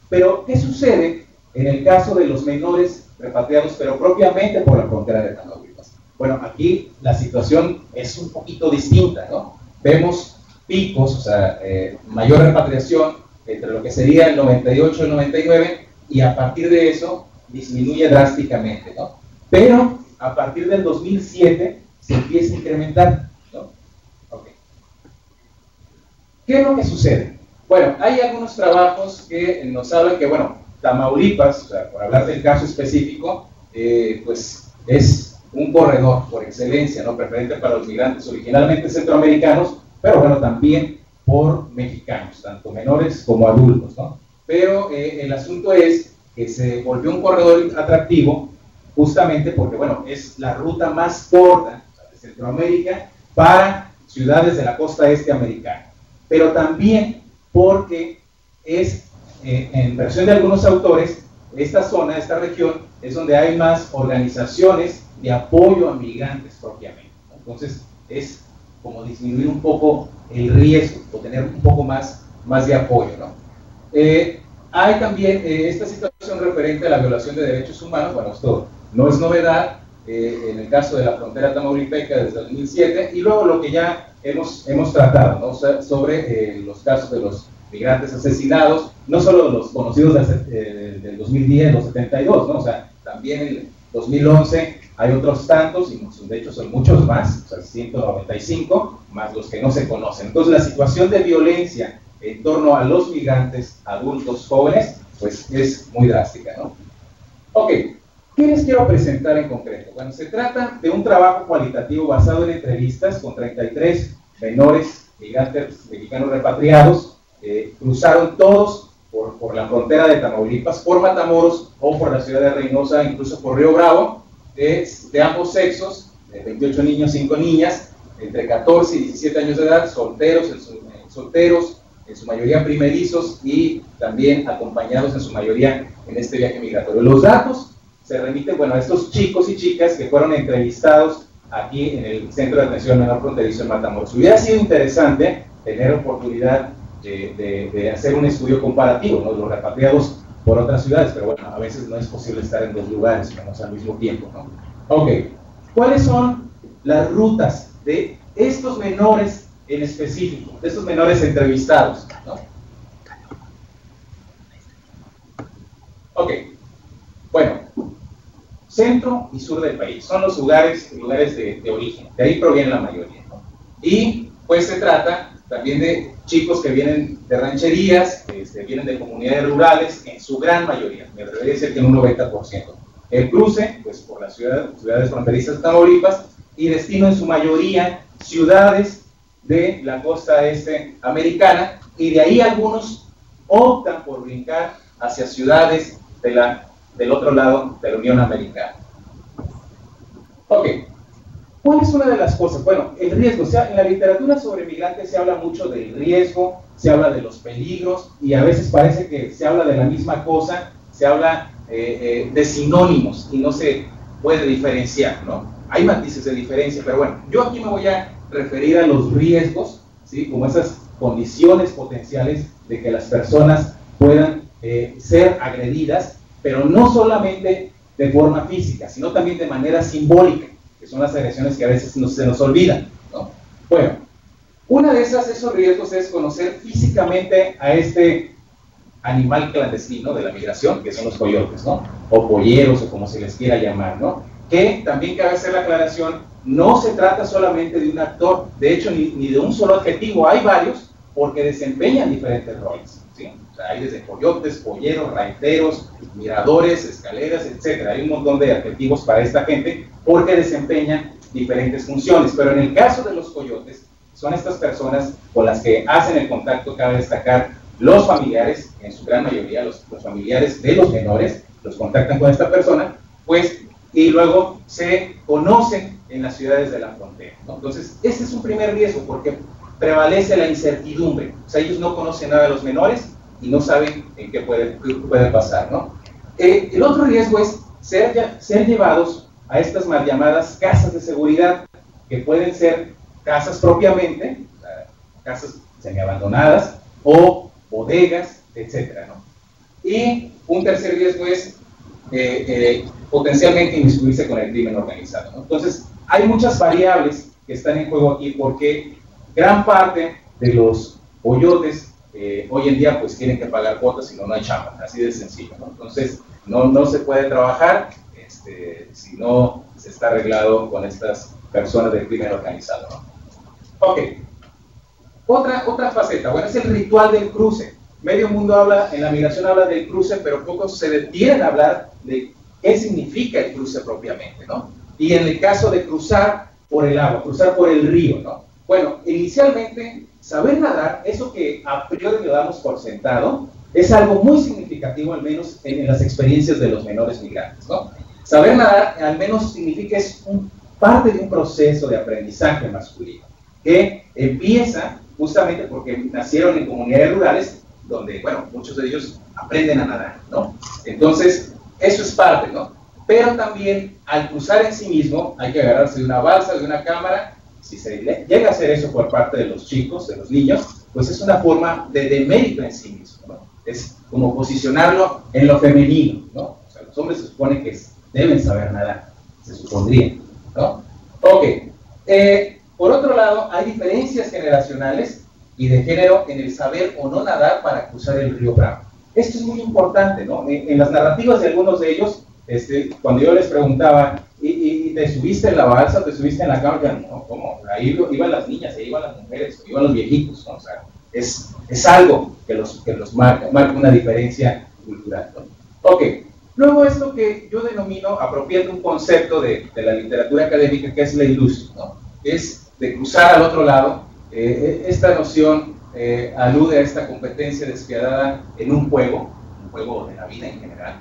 [SPEAKER 13] pero ¿qué sucede en el caso de los menores repatriados, pero propiamente por la frontera de Tamaulipas? Bueno, aquí la situación es un poquito distinta, ¿no? Vemos picos, o sea, mayor repatriación entre lo que sería el 98 y el 99, y a partir de eso disminuye drásticamente, ¿no? Pero a partir del 2007 se empieza a incrementar, ¿no? Okay. ¿Qué es lo que sucede? Bueno, hay algunos trabajos que nos hablan que, bueno, Tamaulipas, o sea, por hablar del caso específico, pues es un corredor por excelencia, ¿no? Preferente para los migrantes originalmente centroamericanos, pero bueno, también por mexicanos, tanto menores como adultos, ¿no? Pero el asunto es que se volvió un corredor atractivo justamente porque, bueno, es la ruta más corta de Centroamérica para ciudades de la costa este americana, pero también porque es, en versión de algunos autores, esta zona, esta región, es donde hay más organizaciones de apoyo a migrantes propiamente, ¿no? Entonces es como disminuir un poco el riesgo o tener un poco más de apoyo, ¿no? Hay también esta situación referente a la violación de derechos humanos. Bueno, esto no es novedad en el caso de la frontera tamaulipeca desde el 2007, y luego lo que ya hemos tratado, ¿no? O sea, sobre los casos de los migrantes asesinados, no solo los conocidos del 2010, los 72, ¿no? O sea, también en el 2011 hay otros tantos, y de hecho son muchos más, o sea, 195, más los que no se conocen. Entonces la situación de violencia en torno a los migrantes adultos jóvenes, pues es muy drástica, ¿no? Ok, ¿qué les quiero presentar en concreto? Bueno, se trata de un trabajo cualitativo basado en entrevistas con 33 menores migrantes mexicanos repatriados, cruzaron todos por la frontera de Tamaulipas, por Matamoros o por la ciudad de Reynosa, incluso por Río Bravo, de ambos sexos, 28 niños, 5 niñas, entre 14 y 17 años de edad, solteros, en su mayoría primerizos, y también acompañados en su mayoría en este viaje migratorio. Los datos se remiten, bueno, a estos chicos y chicas que fueron entrevistados aquí en el Centro de Atención Menor Fronterizo en Matamoros. Hubiera sido interesante tener oportunidad de hacer un estudio comparativo, ¿no? Los repatriados por otras ciudades, pero bueno, a veces no es posible estar en dos lugares, menos al mismo tiempo, ¿no? Ok, ¿cuáles son las rutas de estos menores en específico, de estos menores entrevistados, ¿no? Ok, bueno, centro y sur del país son los lugares de origen, de ahí proviene la mayoría, ¿no? Y pues se trata también de chicos que vienen de rancherías, vienen de comunidades rurales, en su gran mayoría, me atrevería a decir que en un 90%. El cruce, pues por las ciudades fronterizas de Tamaulipas, y destino en su mayoría ciudades de la costa este americana, y de ahí algunos optan por brincar hacia ciudades del otro lado de la Unión Americana. Ok, ¿cuál es una de las cosas? Bueno, el riesgo. O sea, en la literatura sobre migrantes se habla mucho del riesgo, se habla de los peligros, y a veces parece que se habla de la misma cosa, se habla de sinónimos y no se puede diferenciar, ¿no? Hay matices de diferencia, pero bueno, yo aquí me voy a referir a los riesgos, ¿sí? Como esas condiciones potenciales de que las personas puedan ser agredidas, pero no solamente de forma física, sino también de manera simbólica, que son las agresiones que a veces se nos olvidan, ¿no? Bueno, una de esos riesgos es conocer físicamente a este animal clandestino de la migración, que son los coyotes, ¿no? O polleros, o como se les quiera llamar, ¿no? Que también cabe hacer la aclaración, no se trata solamente de un actor, de hecho ni de un solo adjetivo, hay varios, porque desempeñan diferentes roles, ¿sí? O sea, hay desde coyotes, polleros, raiteros, miradores, escaleras, etc. Hay un montón de adjetivos para esta gente, porque desempeñan diferentes funciones, pero en el caso de los coyotes, son estas personas con las que hacen el contacto. Cabe destacar, los familiares, en su gran mayoría, los familiares de los menores, los contactan con esta persona, pues, y luego se conocen en las ciudades de la frontera, ¿no? Entonces, este es un primer riesgo, porque prevalece la incertidumbre. O sea, ellos no conocen nada de los menores y no saben en qué puede pasar, ¿no? El otro riesgo es ser llevados a estas mal llamadas casas de seguridad, que pueden ser casas propiamente, o sea, casas semiabandonadas, o bodegas, etcétera, ¿no? Y un tercer riesgo es potencialmente inmiscuirse con el crimen organizado, ¿no? Entonces, hay muchas variables que están en juego aquí, porque gran parte de los coyotes hoy en día pues tienen que pagar cuotas, si no, no hay chamba, así de sencillo, ¿no? Entonces, no se puede trabajar si no se está arreglado con estas personas del crimen organizado, ¿no? Ok, otra faceta, bueno, es el ritual del cruce. Medio mundo habla, en la migración habla del cruce, pero pocos se detienen a hablar de qué significa el cruce propiamente, ¿no? Y en el caso de cruzar por el agua, cruzar por el río, ¿no? Bueno, inicialmente, saber nadar, eso que a priori lo damos por sentado, es algo muy significativo, al menos en las experiencias de los menores migrantes, ¿no? Saber nadar, al menos significa, es parte de un proceso de aprendizaje masculino, que empieza justamente porque nacieron en comunidades rurales, donde, bueno, muchos de ellos aprenden a nadar, ¿no? Entonces, eso es parte, ¿no? Pero también, al cruzar en sí mismo, hay que agarrarse de una balsa, de una cámara. Si se llega a hacer eso por parte de los chicos, de los niños, pues es una forma de mérito en sí mismo, ¿no? Es como posicionarlo en lo femenino, ¿no? O sea, los hombres se supone que deben saber nadar, se supondría, ¿no? Ok. Por otro lado, hay diferencias generacionales y de género en el saber o no nadar para cruzar el río Bravo. Esto es muy importante, ¿no? En las narrativas de algunos de ellos, cuando yo les preguntaba, ¿y te subiste en la balsa, te subiste en la cámara? No, ¿cómo? Ahí iban las niñas, ahí iban las mujeres, iban los viejitos, ¿no? O sea, es algo que los marca una diferencia cultural, ¿no? Ok, luego esto que yo denomino, apropiando un concepto de la literatura académica, que es la ilusión, ¿no? Es de cruzar al otro lado. Esta noción alude a esta competencia despiadada en un juego de la vida en general,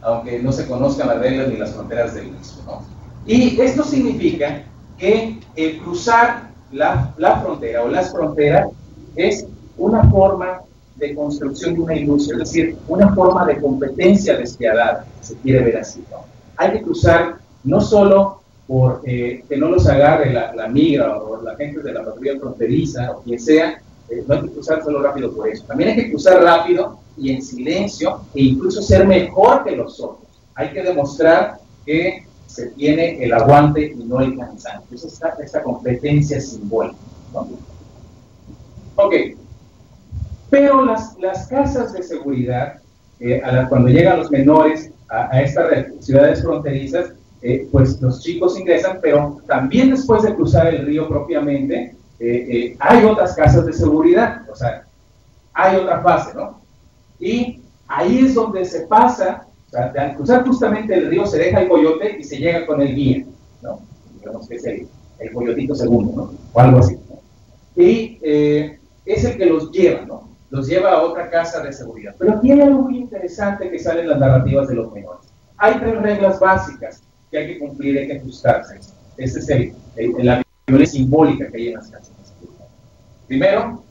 [SPEAKER 13] aunque no se conozcan las reglas ni las fronteras del mismo, ¿no? Y esto significa que el cruzar la frontera o las fronteras es una forma de construcción de una ilusión, es decir, una forma de competencia despiadada, se quiere ver así, ¿no? Hay que cruzar no solo por que no los agarre la migra o la gente de la patrulla fronteriza o quien sea, no hay que cruzar solo rápido por eso. También hay que cruzar rápido y en silencio e incluso ser mejor que los otros. Hay que demostrar que se tiene el aguante y no el cansancio. Esa es esta competencia simbólica, ¿no? Ok, pero las casas de seguridad, cuando llegan los menores a estas ciudades fronterizas, pues los chicos ingresan, pero también después de cruzar el río propiamente, hay otras casas de seguridad, o sea, hay otra fase, ¿no? Y ahí es donde se pasa, o sea, al cruzar justamente el río se deja el coyote y se llega con el guía, ¿no? Digamos que es el coyotito segundo, ¿no? O algo así, ¿no? Y es el que los lleva, ¿no? los lleva a otra casa de seguridad. Pero tiene algo muy interesante que sale en las narrativas de los menores. Hay 3 reglas básicas que hay que cumplir, hay que ajustarse. Esta es la violencia simbólica que hay en las casas de seguridad. Primero,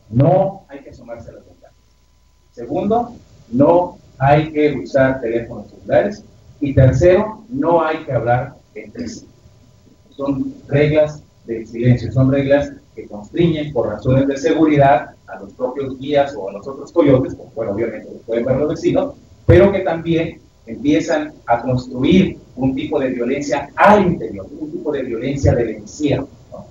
[SPEAKER 13] no hay que asomarse a las ventanas. Segundo, no hay que usar teléfonos celulares. Y tercero, no hay que hablar entre sí. Son reglas del silencio, son reglas que constriñen por razones de seguridad a los propios guías o a los otros coyotes, como bueno, obviamente lo pueden ver los vecinos, pero que también empiezan a construir un tipo de violencia al interior, un tipo de violencia del encierro, ¿no?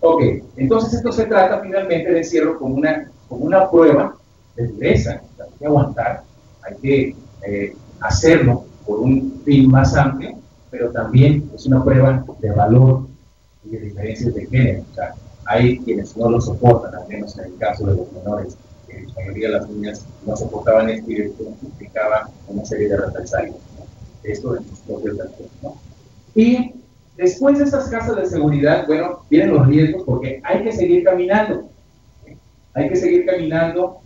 [SPEAKER 13] Ok, entonces esto se trata finalmente de encierro como una prueba de dureza. Hay que aguantar, hay que hacerlo por un fin más amplio, pero también es una prueba de valor y de diferencias de género. O sea, hay quienes no lo soportan, al menos en el caso de los menores. En la mayoría de las niñas no soportaban esto y esto implicaba una serie de represalias, ¿no? Esto en sus propios derechos, ¿no? Y después de estas casas de seguridad, bueno, vienen los riesgos porque hay que seguir caminando. ¿Sí? Hay que seguir caminando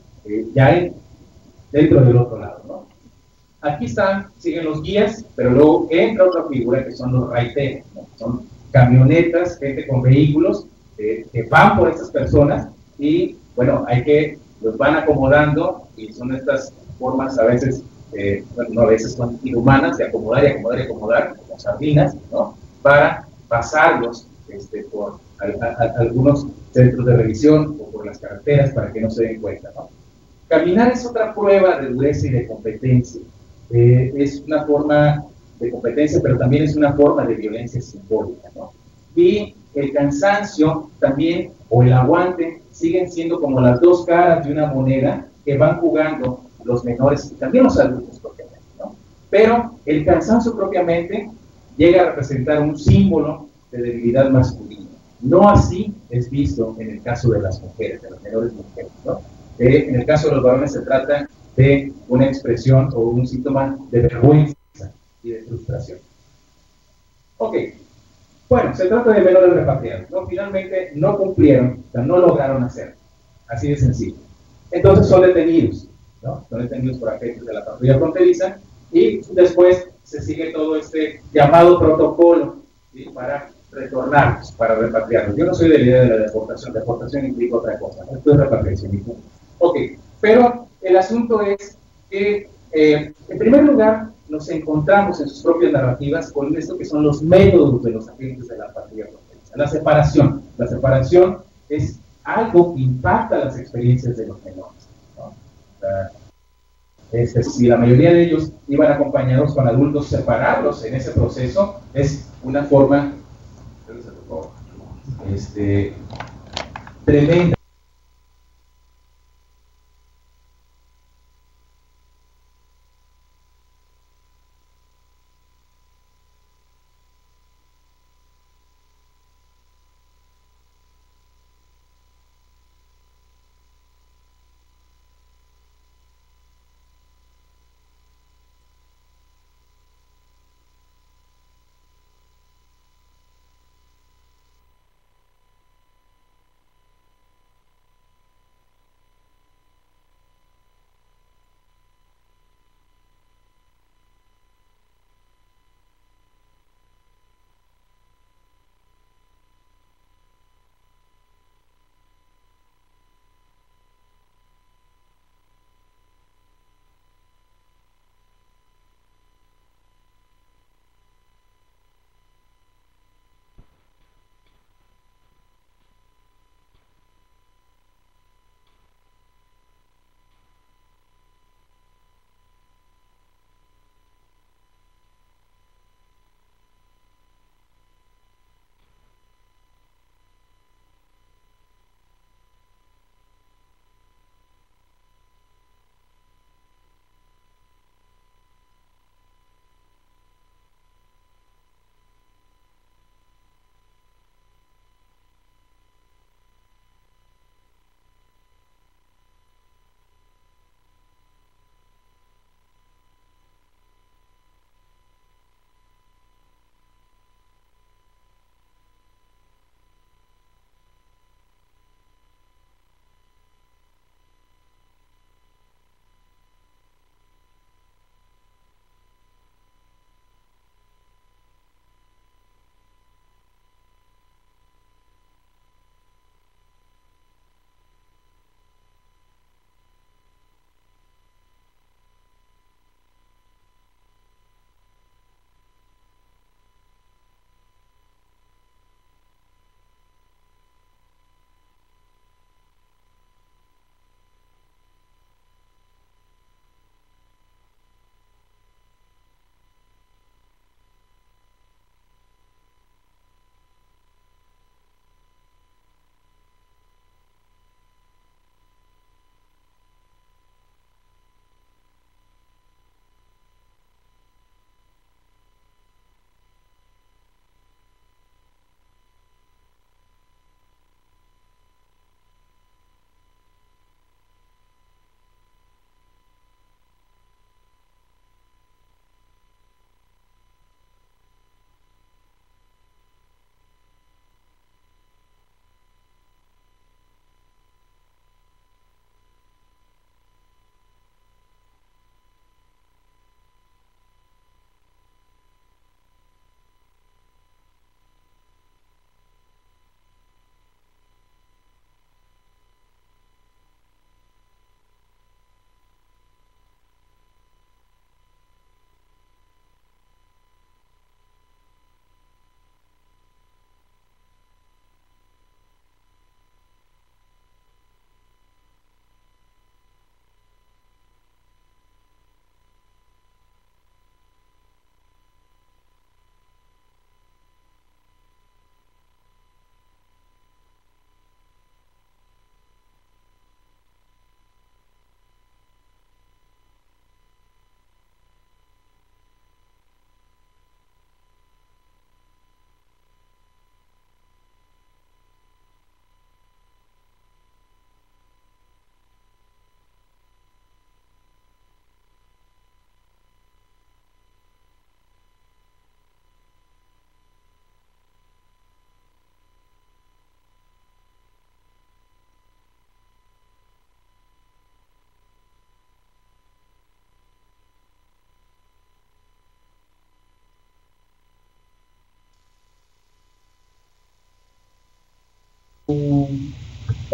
[SPEAKER 13] dentro del otro lado, ¿no? Aquí siguen los guías, pero luego entra otra figura que son los raiteros, ¿no? Son camionetas, gente con vehículos que van por estas personas y, bueno, los van acomodando y son estas formas a veces, no a veces son inhumanas de acomodar y acomodar y acomodar, como sardinas, ¿no? Para pasarlos por algunos centros de revisión o por las carreteras para que no se den cuenta, ¿no? Caminar es otra prueba de dureza y de competencia. Es una forma de competencia, pero también es una forma de violencia simbólica, ¿no? Y el cansancio también, o el aguante, siguen siendo como las 2 caras de una moneda que van jugando los menores y también los adultos propiamente, ¿no? Pero el cansancio propiamente llega a representar un símbolo de debilidad masculina. No así es visto en el caso de las mujeres, de las menores mujeres, ¿no? En el caso de los varones se trata de una expresión o un síntoma de vergüenza y de frustración. Ok, bueno, se trata de menores repatriados, ¿no? Finalmente no cumplieron, o sea, no lograron hacerlo, así de sencillo. Entonces son detenidos, ¿no? Son detenidos por agentes de la patrulla fronteriza y después se sigue todo este llamado protocolo, ¿sí? Para retornarlos, para repatriarlos. Yo no soy de la idea de la deportación implica otra cosa, ¿no? Esto es repatriación. Ok, pero el asunto es que, en primer lugar, nos encontramos en sus propias narrativas con esto que son los métodos de los agentes de la patrulla fronteriza. La separación. La separación es algo que impacta las experiencias de los menores, ¿no? Si la mayoría de ellos iban acompañados con adultos, separarlos en ese proceso es una forma tremenda.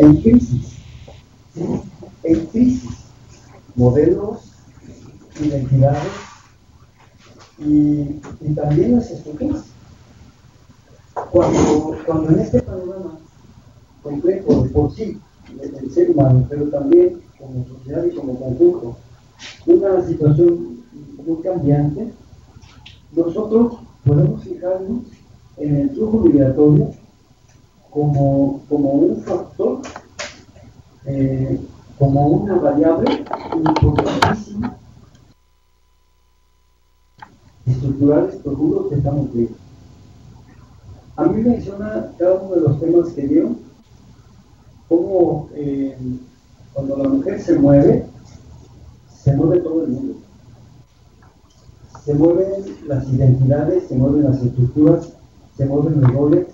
[SPEAKER 14] en crisis, ¿sí? En crisis, modelos, identidades y también las estructuras. Cuando en este panorama complejo de por sí, del ser humano, pero también como sociedad y como conjunto, una situación muy cambiante, nosotros podemos fijarnos en el flujo migratorio como un factor, como una variable importantísima, estructurales profundos que estamos viendo. A mí me menciona cada uno de los temas que dio, cómo cuando la mujer se mueve todo el mundo. Se mueven las identidades, se mueven las estructuras, se mueven los roles,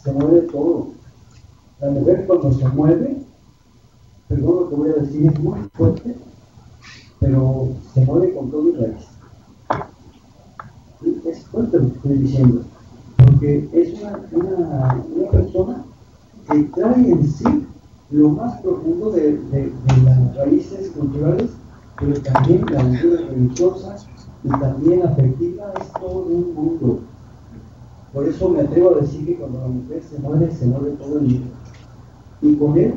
[SPEAKER 14] se mueve todo. La mujer cuando se mueve, perdón lo que voy a decir, es muy fuerte, pero se mueve con todo y raíz. Es fuerte lo que estoy diciendo, porque es una persona que trae en sí lo más profundo de las raíces culturales, pero también la cultura religiosa y también afectiva. Es todo un mundo. Por eso me atrevo a decir que cuando la mujer se mueve todo el mundo. Y con ella,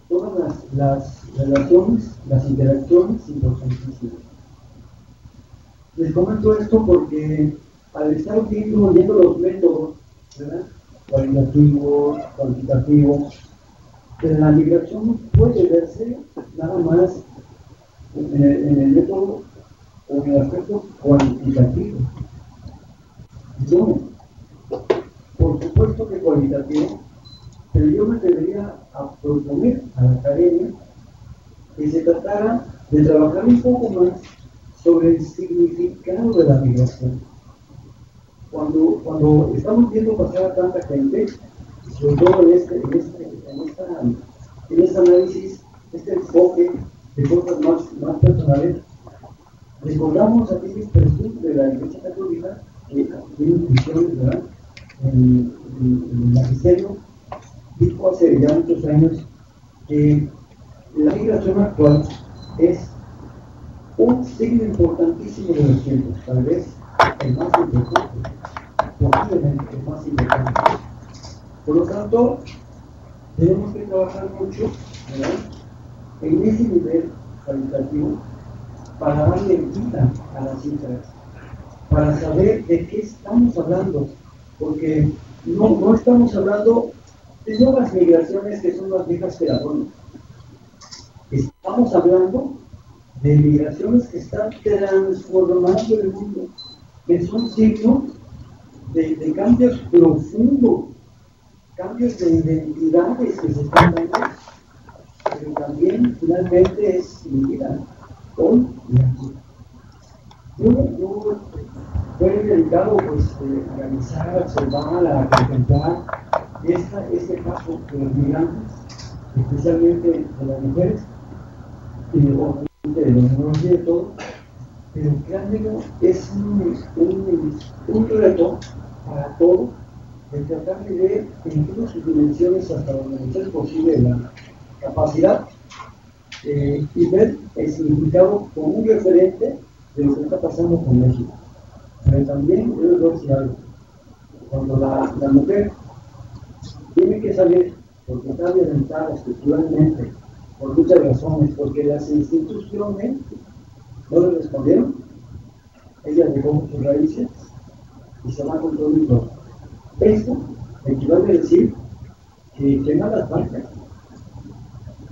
[SPEAKER 14] todas las relaciones, las interacciones importantísimas. Les comento esto porque al estar viendo los métodos, ¿verdad?, cualitativo, cuantitativo, pero la migración no puede verse nada más en el método o en el aspecto cuantitativo. No, por supuesto que cualitativo, pero yo me debería proponer a la academia que se tratara de trabajar un poco más sobre el significado de la migración. Cuando estamos viendo pasar a tanta gente, sobre todo en este análisis, este enfoque de cosas más personales, recordamos a aquellos personas de la Iglesia Católica que tienen funciones, ¿verdad?, en el magisterio, dijo hace ya muchos años que la migración actual es un signo importantísimo de los tiempos, tal vez el más importante, posiblemente el más importante. Por lo tanto, tenemos que trabajar mucho, ¿verdad?, en ese nivel cualitativo para darle vida a las cifras, para saber de qué estamos hablando, porque no estamos hablando de nuevas migraciones que son más viejas que la zona. Estamos hablando de migraciones que están transformando el mundo, que son signos de cambios profundos, cambios de identidades que se están dando, pero también finalmente es mi vida, hoy y aquí. Yo fui dedicado pues a analizar, a observar, a contemplar este caso de los migrantes, especialmente de las mujeres, y obviamente de los menores y de todo, pero créanmelo, es un reto para todos el tratar de ver en todas sus dimensiones hasta donde sea posible la capacidad y ver el significado como un referente de lo que está pasando con México. Pero también yo les voy a decir algo: cuando la mujer tiene que salir porque está violentada estructuralmente por muchas razones, porque las instituciones no le respondieron, ella dejó sus raíces y se va con todo y todo. Esto equivale a decir que nada falta,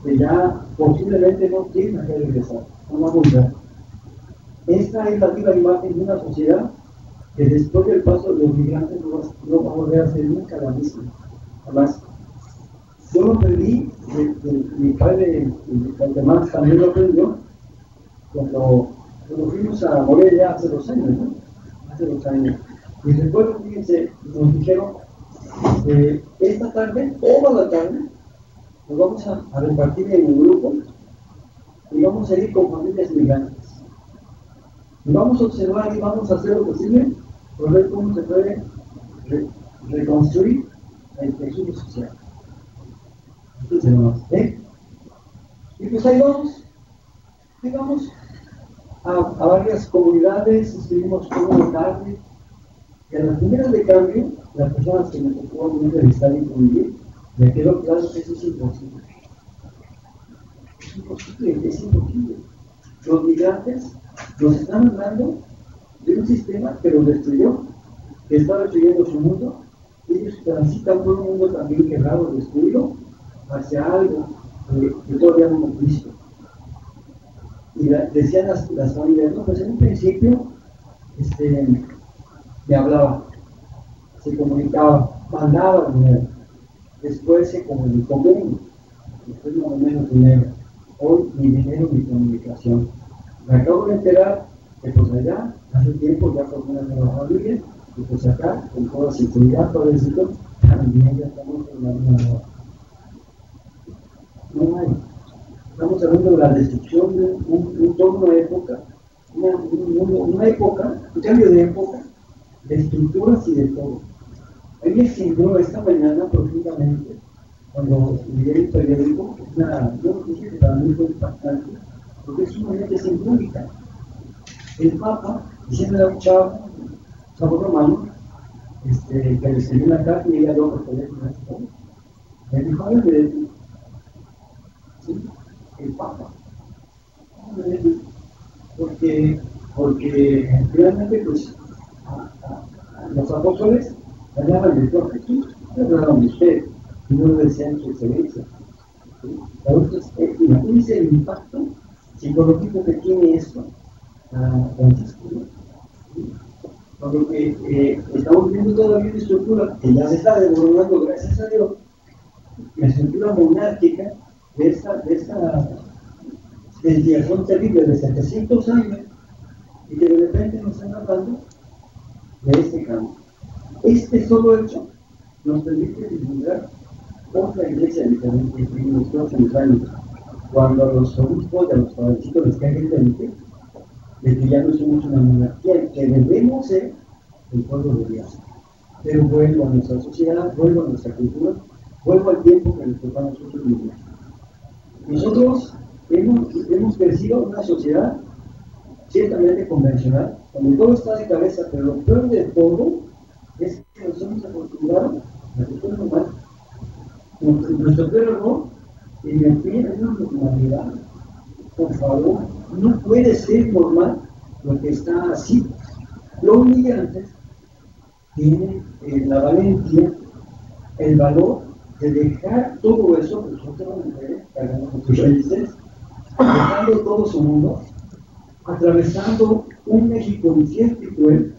[SPEAKER 14] que ya posiblemente no tiene que regresar, no va a volver. Esta es la viva imagen de una sociedad que después del paso de los migrantes no va a volver a ser nunca la misma, jamás. Yo lo aprendí, mi padre y demás también lo aprendió cuando fuimos a Morelia hace 2 años, ¿no? Hace 2 años. Y recuerdo, fíjense, nos dijeron esta tarde, toda la tarde, nos vamos a repartir en un grupo y vamos a ir con familias migrantes. Y vamos a observar y vamos a hacer lo posible por ver cómo se puede reconstruir el tejido social. Entonces, y pues ahí vamos a varias comunidades, estuvimos con una tarde, y a las primeras de cambio, las personas que me tocó entrevistar y convivir, me quedó claro que eso es imposible. Es imposible. Los migrantes nos están hablando de un sistema que los destruyó, que está destruyendo su mundo. Ellos transitan por un mundo también quebrado, destruido, hacia algo que todavía no hemos visto. Y decían las familias, no, pues en un principio me hablaba, se comunicaba, mandaba dinero, después se comunicó menos, después no menos dinero. Hoy ni dinero ni comunicación. Me acabo de enterar que pues allá, hace tiempo ya formó una nueva familia, y pues acá, con toda seguridad, todo eso, también ya estamos formando una nueva. No hay. Estamos hablando de la destrucción de toda una época, una época, un cambio de época, de estructuras y de todo. A mí me sintió esta mañana profundamente cuando leí el periódico, una noticia que para mí fue impactante, porque es sumamente simbólica. El Papa, diciendo a un chavo romano, que le escribió una carta y ella habló por teléfono, me dijo, háblame de ti. ¿Sí? El Papa. Háblame de ti. Porque realmente, pues, los apóstoles hablaban del Señor Jesús, hablaban de usted, y no lo decían su excelencia. Entonces, imagínense el impacto psicológico que tiene esto a Francisco, ¿no? Por lo que estamos viendo todavía una estructura que ya se está desmoronando, gracias a Dios, la estructura monárquica de esta desviación terrible de 700 años, y que de repente nos están hablando de este cambio. Este solo hecho nos permite vislumbrar otra iglesia diferente en los próximos años, cuando a los obispos y a los padrecitos les caiga el 20 de que ya no somos una monarquía, que debemos ser el pueblo de Dios. Pero vuelvo a nuestra sociedad, vuelvo a nuestra cultura, vuelvo al tiempo que nos tocó a nosotros mismos. Nosotros hemos crecido en una sociedad ciertamente convencional, donde todo está de cabeza, pero lo peor de todo es que nos hemos acostumbrado a que todo es normal. Nuestro peor error en el fin es una normalidad. Por favor, no puede ser normal lo que está así. Los migrantes tienen la valentía, el valor de dejar todo eso que nosotros las mujeres cargamos con sus raíces, dejando todo su mundo, atravesando un México incierto y cruel,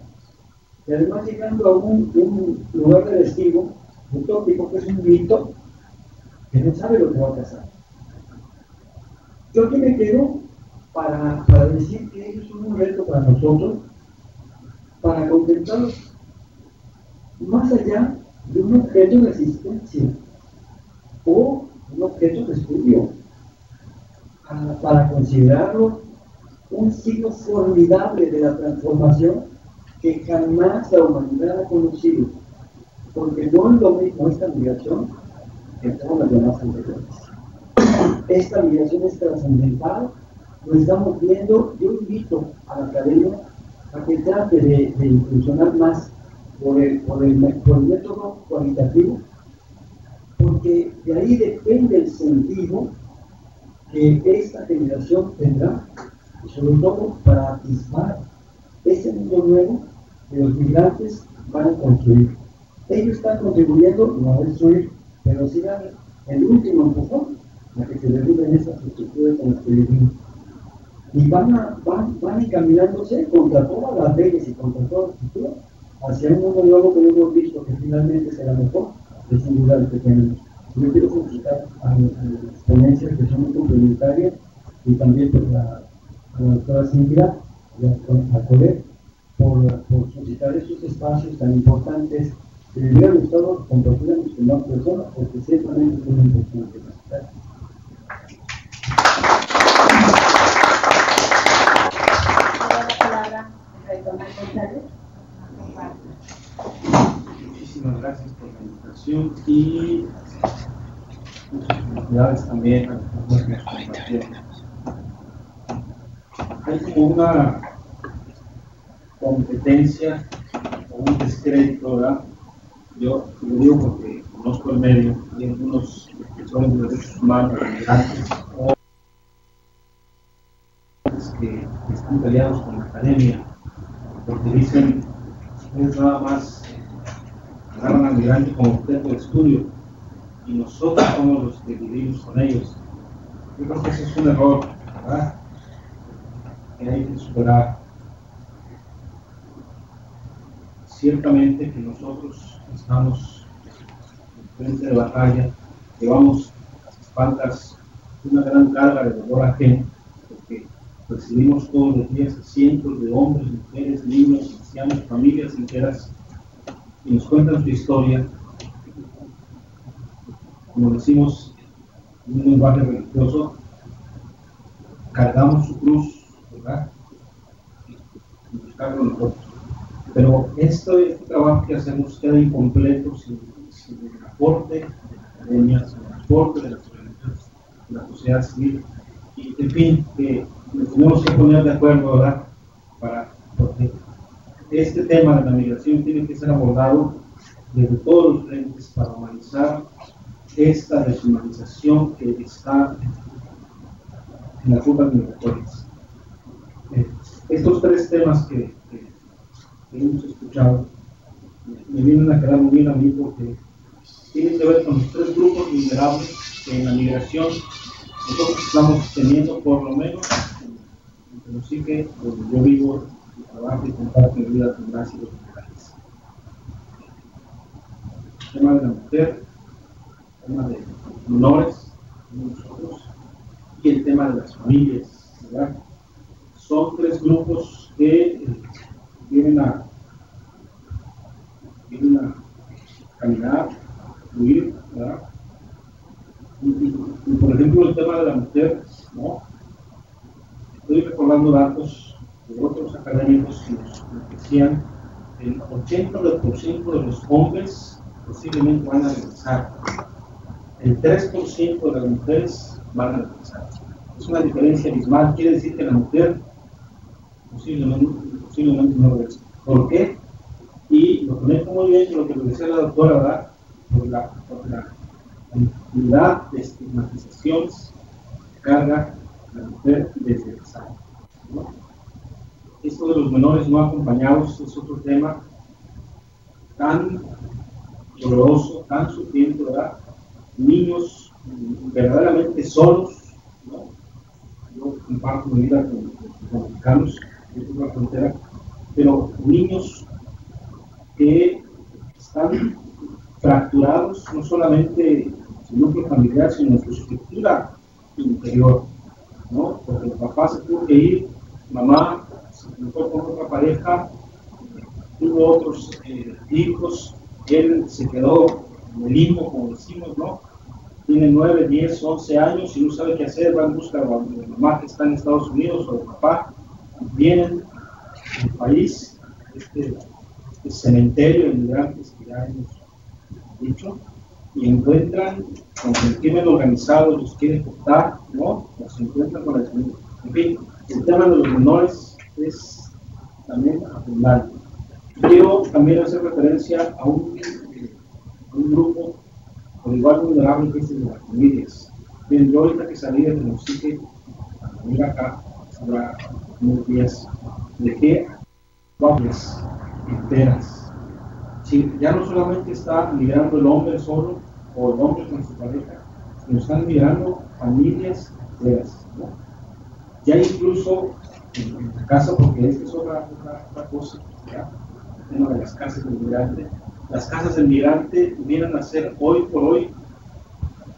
[SPEAKER 14] y además llegando a un lugar de destino utópico que es un mito que no sabe lo que va a pasar. Yo aquí me quedo para decir que ellos son un reto para nosotros, para contemplarlos más allá de un objeto de asistencia o un objeto de estudio, para considerarlo un signo formidable de la transformación que jamás la humanidad ha conocido, porque no es lo mismo esta migración que todas las demás anteriores. Esta migración es trascendental, lo estamos viendo. Yo invito a la academia a que trate de incursionar más por el método cualitativo, porque de ahí depende el sentido que esta generación tendrá, y sobre todo para atisbar ese mundo nuevo que los migrantes van a construir. Ellos están contribuyendo, no a destruir, pero sí dan el último empujón a que se derriben esas estructuras en las que vivimos. Y van encaminándose contra todas las leyes y contra todas las estructuras hacia un mundo nuevo que no hemos visto, que finalmente será mejor, de sin duda el que tenemos. Yo quiero felicitar a las ponencias que son muy complementarias, y también por la doctora Cintia y a Colet por suscitar estos espacios tan importantes que me hubiera gustado compartir a mis demás personas, porque ciertamente son importantes. Gracias. Muchísimas gracias por la invitación y muchas felicidades también a los que nos compartieron. Hay como una competencia o un descrédito, ¿verdad? Yo lo digo porque conozco el medio, hay algunos defensores de derechos humanos, migrantes, o que están peleados con la academia, porque dicen, ustedes nada más agarran al migrante como objeto de estudio, y nosotros somos los que vivimos con ellos. Yo creo que ese es un error, ¿verdad?, que hay que superar. Ciertamente que nosotros estamos en frente de batalla, llevamos a las espaldas una gran carga de dolor ajeno, porque recibimos todos los días a cientos de hombres, mujeres, niños, ancianos, familias enteras, y nos cuentan su historia, como decimos en un lenguaje religioso, cargamos su cruz, ¿verdad?, y nos cargan nosotros. Pero este trabajo que hacemos queda incompleto sin el aporte de la academia, sin el aporte de las organizaciones, de la sociedad civil, y en fin, que nos tenemos que poner de acuerdo, ¿verdad?, porque este tema de la migración tiene que ser abordado desde todos los frentes para humanizar esta deshumanización que está en las rutas migratorias. Estos tres temas que hemos escuchado me vienen a quedar muy bien a mí porque tienen que ver con los tres grupos vulnerables que en la migración nosotros estamos teniendo, por lo menos en el sitio donde yo vivo y trabajo y comparto mi vida con las y los migrantes. El tema de la mujer, el tema de los menores, nosotros, y el tema de las familias, ¿verdad? Son tres grupos que vienen a caminar, fluir, ¿verdad? Y por ejemplo, el tema de la mujer, ¿no? Estoy recordando datos de otros académicos que nos decían que el 80% de los hombres posiblemente van a regresar, el 3% de las mujeres van a regresar. Es una diferencia abismal, quiere decir que la mujer posiblemente no regresa. ¿Por qué? Y lo conecto muy bien con lo que nos decía la doctora, ¿verdad? Por la cantidad de estigmatizaciones que carga la mujer desde el desarrollo, ¿no? Esto de los menores no acompañados es otro tema tan doloroso, tan sufriente, ¿verdad? Niños verdaderamente solos, ¿no? Yo comparto mi vida con los mexicanos, yo tengo la frontera, pero niños que están fracturados no solamente en su núcleo familiar, sino en su estructura interior, ¿no? Porque el papá se tuvo que ir, mamá se juntó con otra pareja, tuvo otros hijos, él se quedó en el limbo, como decimos, ¿no? Tiene 9, 10, 11 años y no sabe qué hacer, va en busca de la mamá que está en Estados Unidos o del papá, vienen al país, este cementerio de inmigrantes que ya hemos dicho, y encuentran con que el crimen organizado los quiere cortar, ¿no? Los encuentran con el crimen. En fin, el tema de los menores es también abundante. Quiero también hacer referencia a un grupo por igual vulnerable que es el de las familias. Bien, yo ahorita que salí de Tenosique a venir acá, habrá unos días, dejé familias enteras. Sí, ya no solamente está migrando el hombre solo o el hombre con su pareja, sino están migrando familias enteras, ¿no? Ya incluso en la casa, porque esta es otra cosa, ¿ya? El tema de las casas del migrante. Las casas del migrante vienen a ser hoy por hoy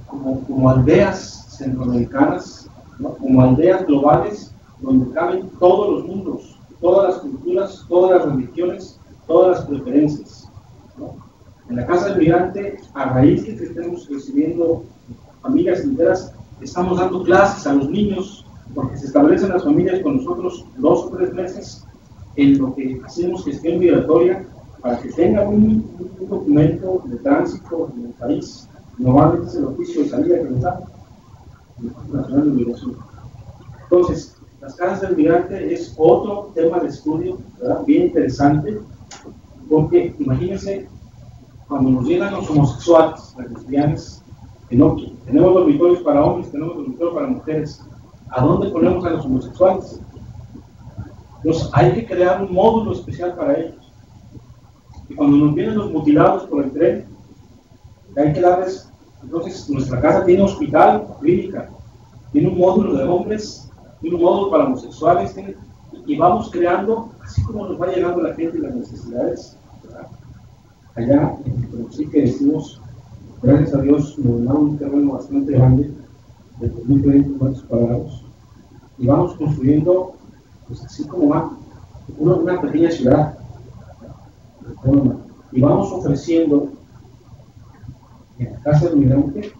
[SPEAKER 14] como aldeas centroamericanas, ¿no? Como aldeas globales donde caben todos los mundos, todas las culturas, todas las religiones, todas las preferencias, ¿no? En la casa del migrante, a raíz de que estemos recibiendo familias enteras, estamos dando clases a los niños, porque se establecen las familias con nosotros 2 o 3 meses en lo que hacemos gestión migratoria para que tengan un documento de tránsito en el país Normalmente es el oficio de salida que nos da el Instituto Nacional de Migración. Entonces, las casas del migrante es otro tema de estudio, ¿verdad? Bien interesante, porque imagínense, cuando nos llegan los homosexuales, las lesbianas, que no, tenemos dormitorios para hombres, tenemos dormitorios para mujeres, ¿a dónde ponemos a los homosexuales? Entonces hay que crear un módulo especial para ellos. Y cuando nos vienen los mutilados por el tren, hay que darles, entonces nuestra casa tiene hospital, clínica, tiene un módulo de hombres, tiene un módulo para homosexuales, y vamos creando, así como nos va llegando la gente y las necesidades, ¿verdad? Allá, pero sí que decimos, gracias a Dios, nos da un terreno bastante grande, de 2.020 metros cuadrados, y vamos construyendo, pues así como va, una pequeña ciudad autónoma, y vamos ofreciendo en la casa del migrante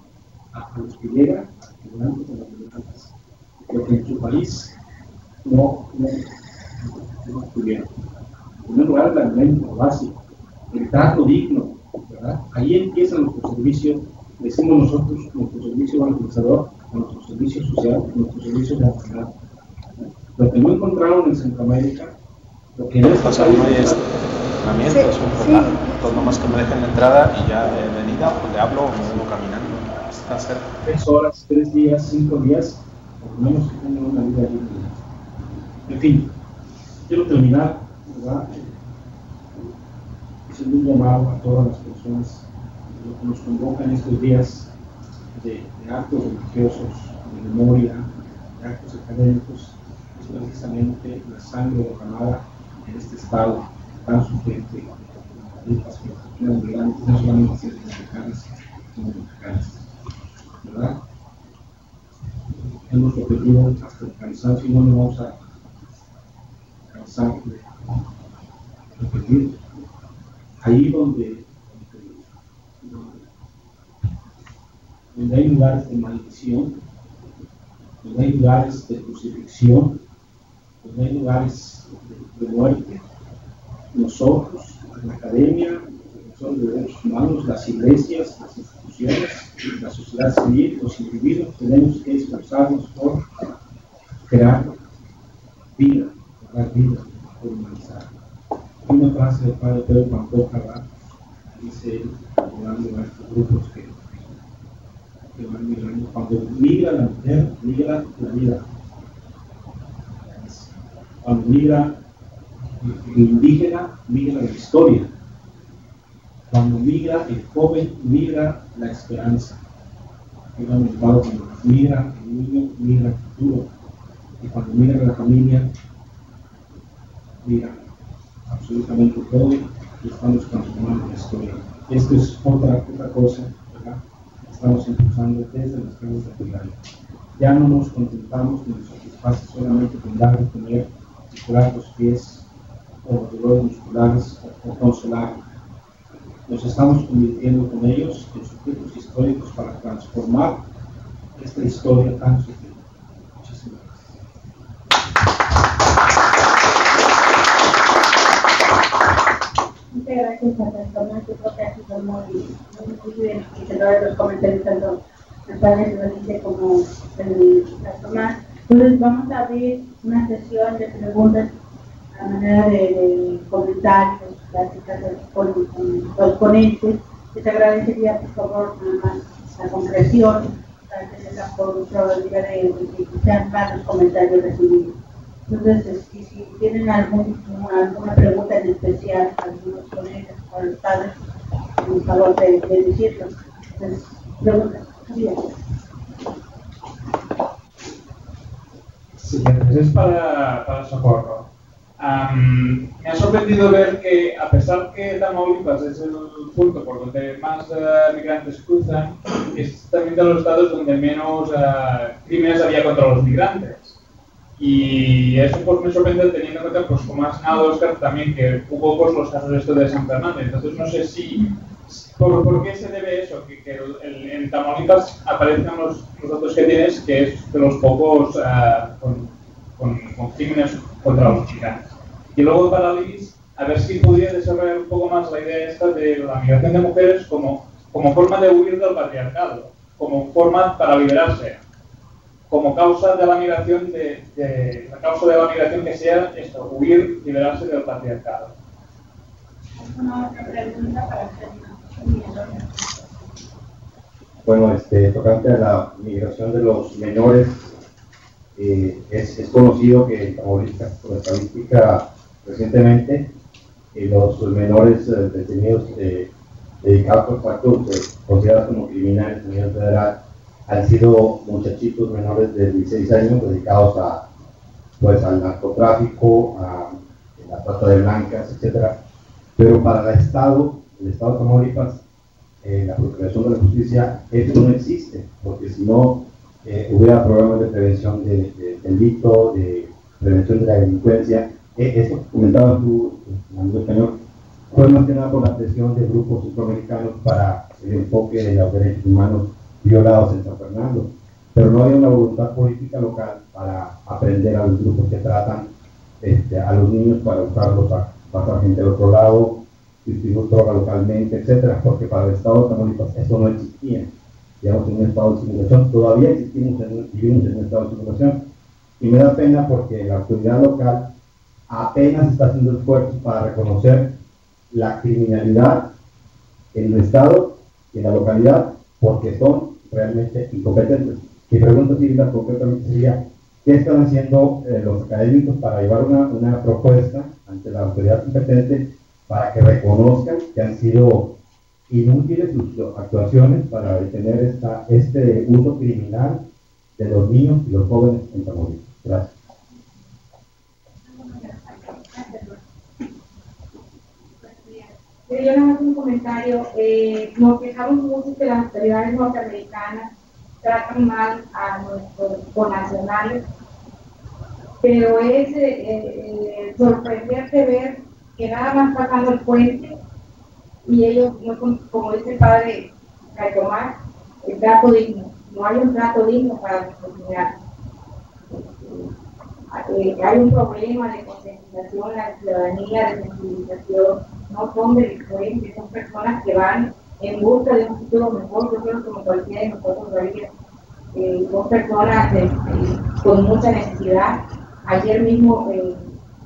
[SPEAKER 14] a los que llegan, migrantes a los migrantes, lo que en su país no tuvieron. En primer lugar, el alimento básico, el trato digno, ¿verdad? Ahí empieza nuestro servicio, decimos nosotros, nuestro servicio evangelizador, nuestro servicio social, nuestro servicio de la lo que no encontraron en Centroamérica, lo que no es
[SPEAKER 15] pasar no hay estacionamiento, es un total. Entonces, nomás que me dejen la entrada y ya de venida, pues le hablo o me vengo caminando. Está cerca.
[SPEAKER 14] 3 horas, 3 días, 5 días, por lo menos que tengan una vida digna. En fin, quiero terminar, ¿verdad? Haciendo un llamado a todas las personas que nos convocan estos días de actos religiosos, de memoria, de actos académicos, es precisamente la sangre derramada en este estado tan sufriente de las migrantes, no solamente mexicanas, sino mexicanas, ¿verdad? Hemos repetido hasta el cansancio y no nos vamos a cansar de repetir. Ahí donde hay lugares de maldición, donde hay lugares de crucifixión, donde hay lugares de muerte, nosotros, la academia, los de derechos humanos, las iglesias, las instituciones, la sociedad civil, los individuos, tenemos que esforzarnos por crear vida, dar vida, por humanizar. Hay una frase del padre Pedro Pantoja, dice él, hablando a estos grupos que van migrando, cuando migra la mujer, migra la vida. Cuando migra el indígena, migra la historia. Cuando migra el joven, migra la esperanza. Cuando migra el niño, migra el futuro. Y cuando migra la familia, migra absolutamente todo y estamos transformando la historia. Esto es otra cosa, ¿verdad? Estamos impulsando desde las casas de migración. Ya no nos contentamos ni nos satisface solamente con dar de comer, curar los pies o los dolores musculares o consolar. Nos estamos convirtiendo con ellos en sujetos históricos para transformar esta historia tan sufrida. Muchísimas gracias.
[SPEAKER 10] Muchas gracias a Tomás. Yo creo que ha sido muy bien enriquecedores los comentarios tanto el padre Rodríguez como la Tomás. Entonces vamos a abrir una sesión de preguntas a manera de comentarios, pláticas con los ponentes. Les agradecería por favor nada más la concreción para que tengan por probabilidad de sean más los comentarios recibidos. Entonces, si tienen alguna pregunta en especial, algunos ponentes o los padres, por favor de decirlo. Entonces, preguntas.
[SPEAKER 16] Sí, es para Socorro. Me ha sorprendido ver que, a pesar que Tamaulipas es el punto por donde más migrantes cruzan, es también de los estados donde menos crímenes había contra los migrantes. Y eso pues me sorprende teniendo en cuenta, pues como ha señalado Oscar también, que hubo pues los casos estos de San Fernando. Entonces no sé si, ¿por qué se debe eso? Que en Tamaulipas aparecen los datos que tienes, que es de los pocos con crímenes contra los migrantes. Y luego para Liz, a ver si podría desarrollar un poco más la idea esta de la migración de mujeres como como forma de huir del patriarcado, como forma para liberarse, como causa de la migración, la causa de la migración que sea esto, huir, liberarse del patriarcado.
[SPEAKER 10] ¿Alguna otra pregunta para hacer?
[SPEAKER 17] Bueno, tocante a la migración de los menores, es conocido que en Tamaulipas, por estadística recientemente, los menores detenidos dedicados por factos considerados como criminales a nivel federal han sido muchachitos menores de 16 años dedicados al narcotráfico, a la trata de blancas, etc. Pero para el Estado de Tamaulipas, la Procuración de la Justicia, esto no existe, porque si no hubiera programas de prevención de delito, de prevención de la delincuencia. Esto que comentabas tú, Manuel Cañón, fue más que nada por la presión de grupos centroamericanos para el enfoque de los derechos humanos violados en San Fernando, pero no hay una voluntad política local para aprender a los grupos que tratan a los niños para usarlos a pasar gente del otro lado, distribuir droga localmente, etcétera, porque para el Estado de Tamaulipas eso no existía. Digamos, en un estado de simulación, todavía vivimos en un estado de simulación, y me da pena porque la autoridad local apenas está haciendo esfuerzos para reconocer la criminalidad en el estado y en la localidad, porque son realmente incompetentes. Mi pregunta civil concretamente sería, ¿qué están haciendo los académicos para llevar una propuesta ante la autoridad competente para que reconozcan que han sido inútiles sus actuaciones para detener este uso criminal de los niños y los jóvenes en Tamaulipas? Gracias.
[SPEAKER 12] Yo nada más un comentario. Nos quejamos mucho que las autoridades norteamericanas tratan mal a nuestros connacionales, pero es sorprendente ver que nada más pasando el puente y ellos, no, como dice el padre Tomás, el trato digno. No hay un trato digno para nuestros ciudadanos. Hay un problema de concientización a la ciudadanía, de sensibilización. No son delincuentes, son personas que van en busca de un futuro mejor. Yo creo que como cualquiera de nosotros lo haría. Son personas con mucha necesidad. Ayer mismo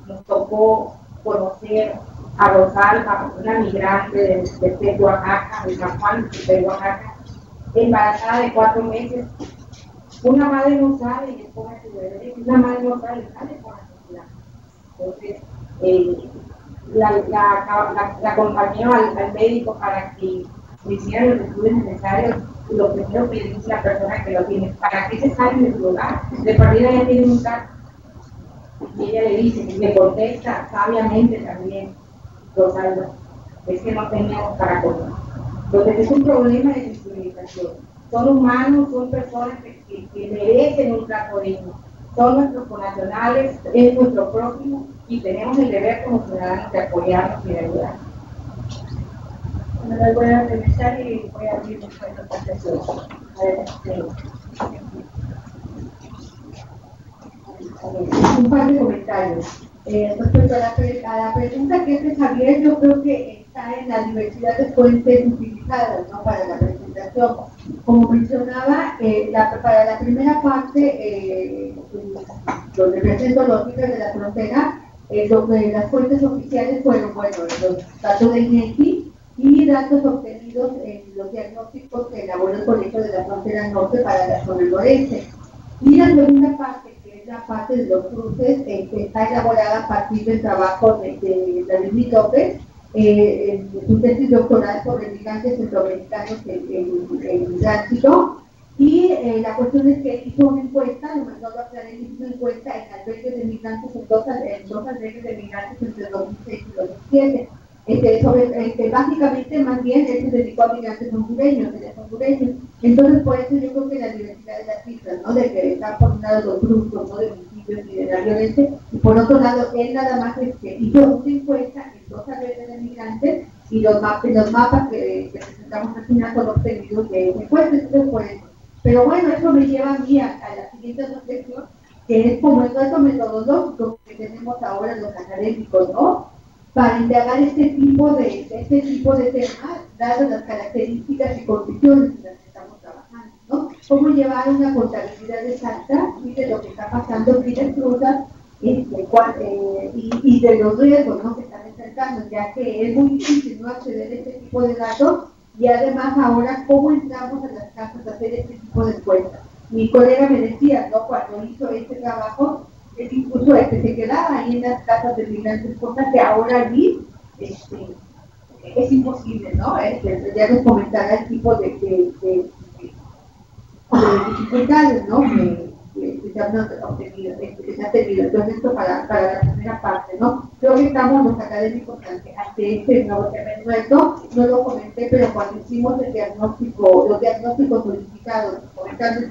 [SPEAKER 12] nos tocó conocer a Rosalba, una migrante de Oaxaca, de San Juan, de Oaxaca, embarazada de 4 meses. Una madre no sabe y después de su bebé, una madre no sabe con la necesidad. Entonces, la acompañó al médico para que le hicieran los estudios necesarios. Y lo primero que le dice la persona que lo tiene, ¿para qué se salen de su lugar? De partida ya tienen un caso. Y ella le dice, le contesta sabiamente también, Rosalba, es que no teníamos para comer. Entonces es un problema de sensibilización. Son humanos, son personas que merecen un trato digno. Son nuestros connacionales, es nuestro prójimo y tenemos el deber como ciudadanos de apoyarnos y de ayudar.
[SPEAKER 10] Bueno, voy a regresar y voy a abrir después la presentación.
[SPEAKER 11] Un par de comentarios. Respecto a la pregunta que hace Javier, yo creo que está en la diversidad de fuentes utilizadas, ¿no?, para la presentación. Como mencionaba, para la primera parte, donde presento los cifras de la frontera, las fuentes oficiales fueron, bueno, los datos de INEGI y datos obtenidos en los diagnósticos que elaboró el Colegio de la Frontera Norte para la zona noreste. Y la segunda parte, que es la parte de los cruces, que está elaborada a partir del trabajo de David López, su tesis doctoral sobre migrantes centroamericanos en tránsito. Y la cuestión es que hizo una encuesta, lo mandó a aclarar, hizo una encuesta en albergues de migrantes, en dos albergues de migrantes entre 2006 y 2007. Básicamente, más bien, él se dedicó a migrantes hondureños, Entonces, por eso yo creo que la diversidad de las cifras, ¿no?, de que están por un lado los grupos, ¿no?, de homicidios y de la violencia, y por otro lado, él nada más hizo una encuesta en 2 albergues de migrantes, y los mapas que presentamos al final son obtenidos de encuestas. Entonces, por eso. Pero bueno, eso me lleva a mí a la siguiente reflexión, que es como el dato metodológico que tenemos ahora los académicos, ¿no? para indagar este tipo de temas, dadas las características y condiciones en las que estamos trabajando, ¿no? Cómo llevar una contabilidad exacta de lo que está pasando en el Cruzan y de los riesgos, ¿no?, que están enfrentando, ya que es muy difícil no acceder a este tipo de datos, y además ahora cómo entramos a las casas a hacer este tipo de encuestas. Mi colega me decía, ¿no?, cuando hizo este trabajo, él incluso se quedaba ahí en las casas de migrantes, cosas que ahora allí es imposible, ¿no? Ya nos comentará el tipo de dificultades, ¿no?, que se han obtenido, que se ha tenido. Entonces, esto para la primera parte, ¿no? Creo que estamos los académicos ante este nuevo reto. No lo comenté, pero cuando hicimos el diagnóstico, los diagnósticos solicitados, comentando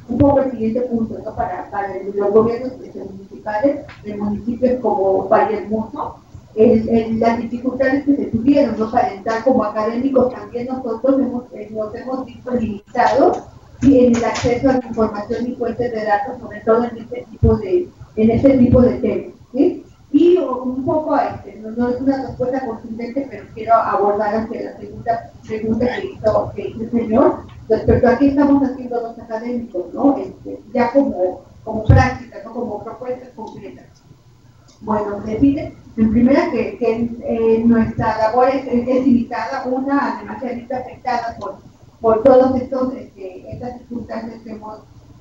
[SPEAKER 11] un poco el siguiente punto, ¿no?, para los gobiernos municipales, de municipios como Valle Hermoso, las dificultades que se tuvieron, ¿no?, para entrar como académicos. También nosotros nos hemos visto limitados en el acceso a la información y fuentes de datos, sobre todo en este tipo de temas, ¿sí? Y un poco, no es una respuesta contundente, pero quiero abordar hacia la segunda pregunta que hizo el señor, respecto a qué estamos haciendo los académicos, ¿no?, ya como práctica, ¿no?, como propuestas concretas. Bueno, define, en primera, que nuestra labor es limitada, además se ha visto afectada por todas estas circunstancias que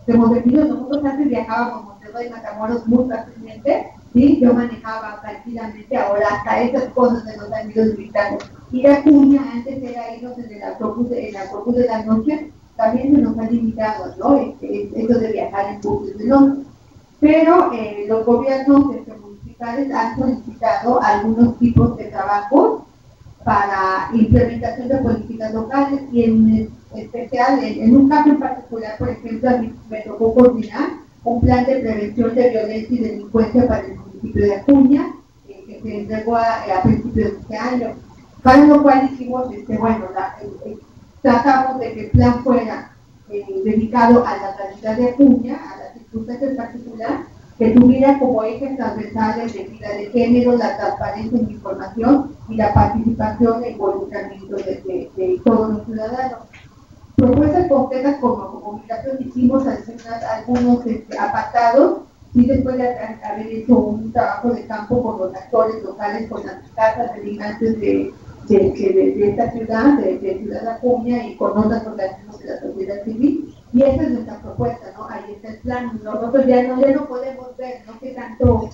[SPEAKER 11] hemos vivido. Nosotros antes viajábamos a Monterrey y Matamoros muy fácilmente, ¿sí? Yo manejaba tranquilamente, ahora hasta esas cosas de los amigos militares. Ir a Acuña, antes era irnos en el autobús de la noche, también se nos ha limitado, ¿no?, eso de viajar en buses de noche. Pero los gobiernos municipales han solicitado algunos tipos de trabajo para implementación de políticas locales, y en especial, en un caso en particular, por ejemplo, a mí me tocó coordinar un plan de prevención de violencia y delincuencia para el municipio de Acuña, que se entregó a principios de este año, para lo cual hicimos, tratamos de que el plan fuera dedicado a la realidad de Acuña, a las circunstancias particulares, que tuviera como ejes transversales de equidad de género, la transparencia en la información y la participación e involucramiento de todos los ciudadanos. Propuestas concretas como comunicación, hicimos algunos apartados, y después de haber hecho un trabajo de campo con los actores locales, con las casas de migrantes de esta ciudad, de Ciudad Acuña, y con otras organismos de la sociedad civil. Y esa es nuestra propuesta, ¿no? Ahí está el plan. Nosotros ya no podemos ver, ¿no?, qué tanto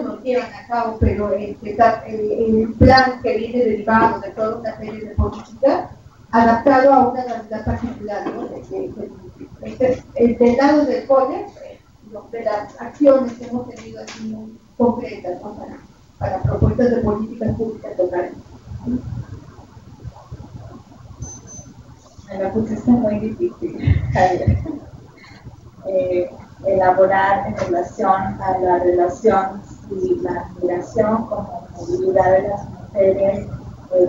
[SPEAKER 11] nos llevan a cabo, pero el plan que viene derivado de toda una serie de políticas, adaptado a una realidad particular, ¿no? Del lado del COLE, de las acciones que hemos tenido aquí muy concretas, ¿no?, para propuestas de políticas públicas locales.
[SPEAKER 12] Me la pusiste muy difícil, Javier. Elaborar en relación a la relación y la migración como movilidad de las mujeres,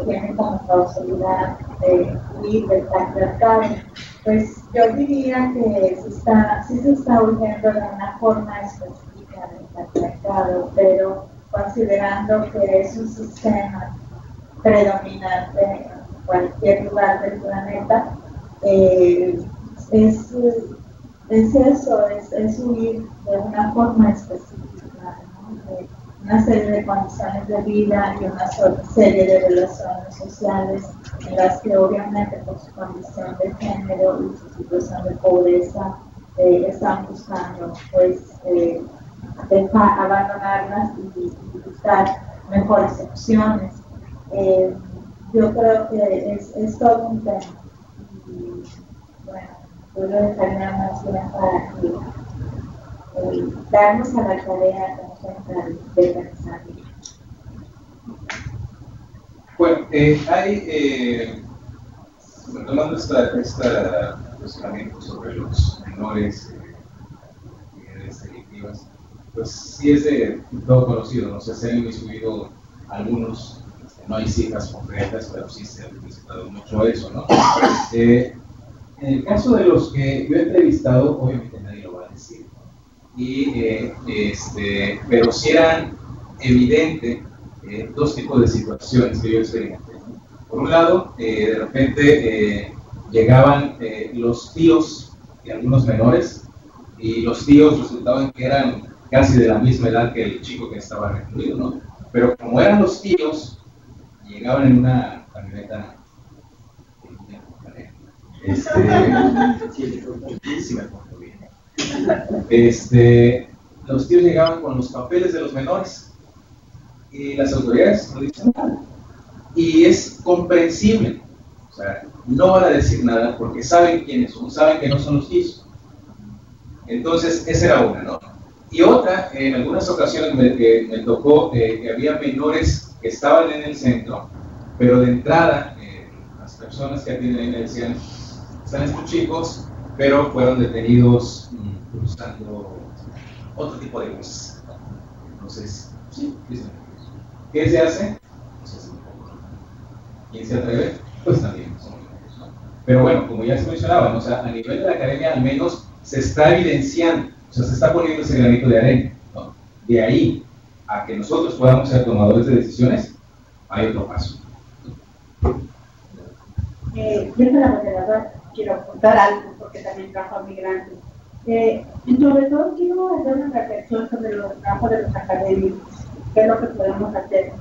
[SPEAKER 12] tiene como causalidad de huir del patriarcado. Pues yo diría que sí se está huyendo de una forma específica del patriarcado, pero considerando que es un sistema predominante en cualquier lugar del planeta, es huir de una forma específica, ¿no?, de una serie de condiciones de vida y una serie de relaciones sociales en las que obviamente por su condición de género y su situación de pobreza están buscando abandonarlas y buscar mejores opciones. Yo creo que es todo un tema. Y bueno, yo lo dejaría más bien para darnos a la tarea de pensar.
[SPEAKER 13] Bueno, retomando este cuestionamiento sobre los menores delictivas, pues sí es de todo conocido, ¿no? Se han inmiscuido algunos, no hay cifras concretas, pero sí se ha visitado mucho eso, ¿no? En el caso de los que yo he entrevistado, obviamente nadie lo va a decir, ¿no? Pero sí era evidente dos tipos de situaciones que yo experimenté. Por un lado, de repente llegaban los tíos de algunos menores, y los tíos resultaban que eran casi de la misma edad que el chico que estaba recluido, ¿no? Pero como eran los tíos, llegaban en una camioneta. Los tíos llegaban con los papeles de los menores y las autoridades no dicen nada. Y es comprensible, o sea, no van a decir nada porque saben quiénes son, saben que no son los tíos. Entonces, esa era una, ¿no? Y otra, en algunas ocasiones me tocó que había menores que estaban en el centro, pero de entrada, las personas que atienden ahí me decían, están estos chicos, pero fueron detenidos usando otro tipo de cosas. Entonces, sí, ¿qué se hace? ¿Quién se atreve? Pues también son menores, ¿no? Pero bueno, como ya se mencionaba, ¿no? O sea, a nivel de la academia al menos se está evidenciando, o sea, se está poniendo ese granito de arena, ¿no? De ahí a que nosotros podamos ser tomadores de decisiones, hay otro paso.
[SPEAKER 11] Yo soy la moderadora, quiero apuntar algo porque también trabajo a migrantes. Y sobre todo quiero hacer una reflexión sobre los trabajos de los académicos, qué es lo que podemos hacer.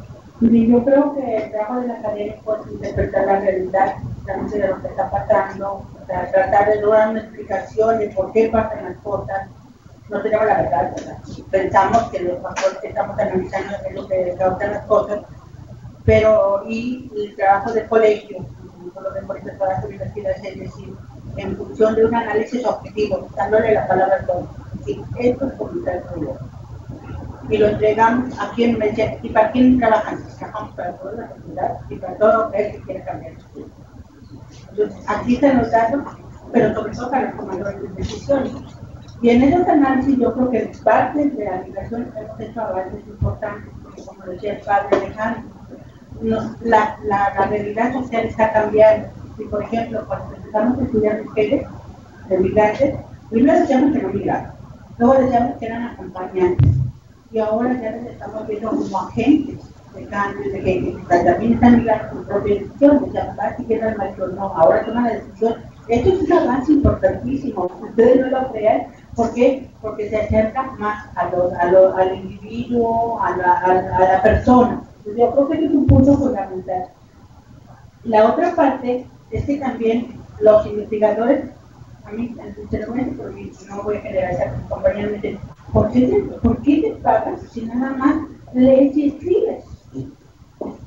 [SPEAKER 11] Y yo creo que el trabajo del académico es interpretar la realidad de lo que está pasando, o sea, tratar de dar una explicación de por qué pasan las cosas. No tenemos la verdad, ¿verdad? Pensamos que los factores que estamos analizando es lo que causan las cosas, pero y el trabajo del colegio, lo que por ejemplo todas las universidades, es decir, en función de un análisis objetivo, dándole la palabra a todos. Sí, esto es comunicar el problema. Y lo entregamos a quien me decía, ¿y para quién trabajan? Trabajamos para toda la comunidad y para todo aquel que quiera cambiar su vida. Entonces, aquí están los datos, pero sobre todo para los tomadores de decisiones. Y en esos análisis yo creo que parte de la migración hemos hecho avances importantes, porque como decía el padre Alejandro, la realidad social está cambiando. Y por ejemplo, cuando empezamos a estudiar mujeres de migrantes, primero decíamos que no migraban, luego decíamos que eran acompañantes, y ahora ya les estamos viendo como agentes de cambio, de que también están migrando con propia decisión, ya papá si quieren al marido, no, ahora toman la decisión. Esto es un avance importantísimo, ustedes no lo crean. ¿Por qué? Porque se acerca más al individuo, a la persona. Entonces, yo creo que este es un punto fundamental. La otra parte es que también los investigadores, a mí, sinceramente, porque no voy a generalizar con mis compañeros, me dicen, ¿por qué te pagas si nada más lees y escribes?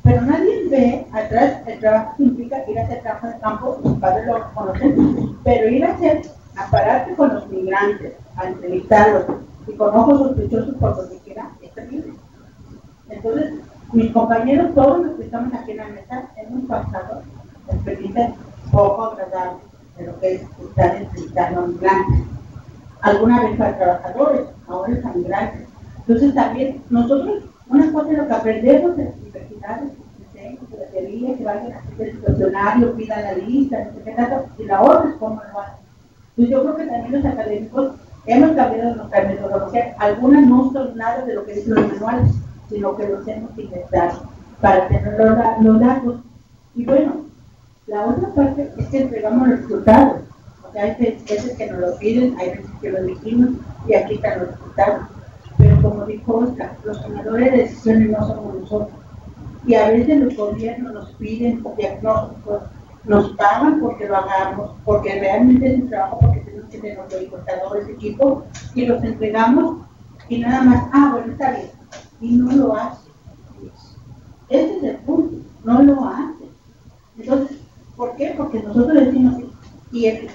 [SPEAKER 11] Pero nadie ve atrás el trabajo que implica ir a hacer trabajo en el campo, los padres lo conocen, pero ir a pararte con los migrantes, a entrevistarlos y con ojos sospechosos por lo que quiera, es terrible. Entonces, mis compañeros, todos los que estamos aquí en la mesa, hemos pasado experiencias poco agradables de lo que es estar entrevistando a migrantes. Alguna vez para trabajadores, ahora es a migrantes. Entonces también nosotros, una cosa es lo que aprendemos en las universidades, de la teoría, que vayan a hacer el situacionario, pidan la lista, no sé qué tanto, y la otra es cómo lo hacen. Entonces yo creo que también los académicos hemos cambiado nuestra metodología. Algunas no son nada de lo que dicen los manuales, sino que los hemos inventado para tener los datos. Y bueno, la otra parte es que entregamos los resultados. O sea, hay veces que nos lo piden, hay veces que lo dijimos y aquí están los resultados. Pero como dijo Oscar, los tomadores de decisiones no somos nosotros. Y a veces los gobiernos nos piden diagnósticos, nos pagan porque lo hagamos, porque realmente es un trabajo, porque tenemos que tener los encuestadores, equipos, y los entregamos y nada más, bueno, está bien. Y no lo hace. Ese es el punto, no lo hace. Entonces, ¿por qué? Porque nosotros decimos, y el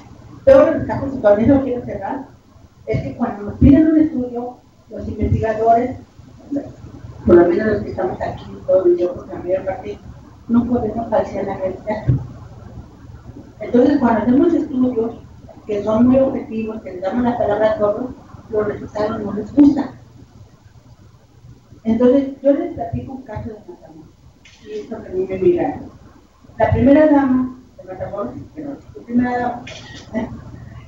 [SPEAKER 11] peor de los casos, y con eso quiero cerrar, es que cuando nos piden un estudio, los investigadores, por lo menos los que estamos aquí, todos y yo, porque a mí el partido, no podemos falsear la realidad. Entonces, cuando hacemos estudios que son muy objetivos, que les damos la palabra a todos, los resultados no les gustan. Entonces, yo les platico un caso de Matamoros, y esto que a mí me miraron. La primera dama de Matamoros, la primera dama,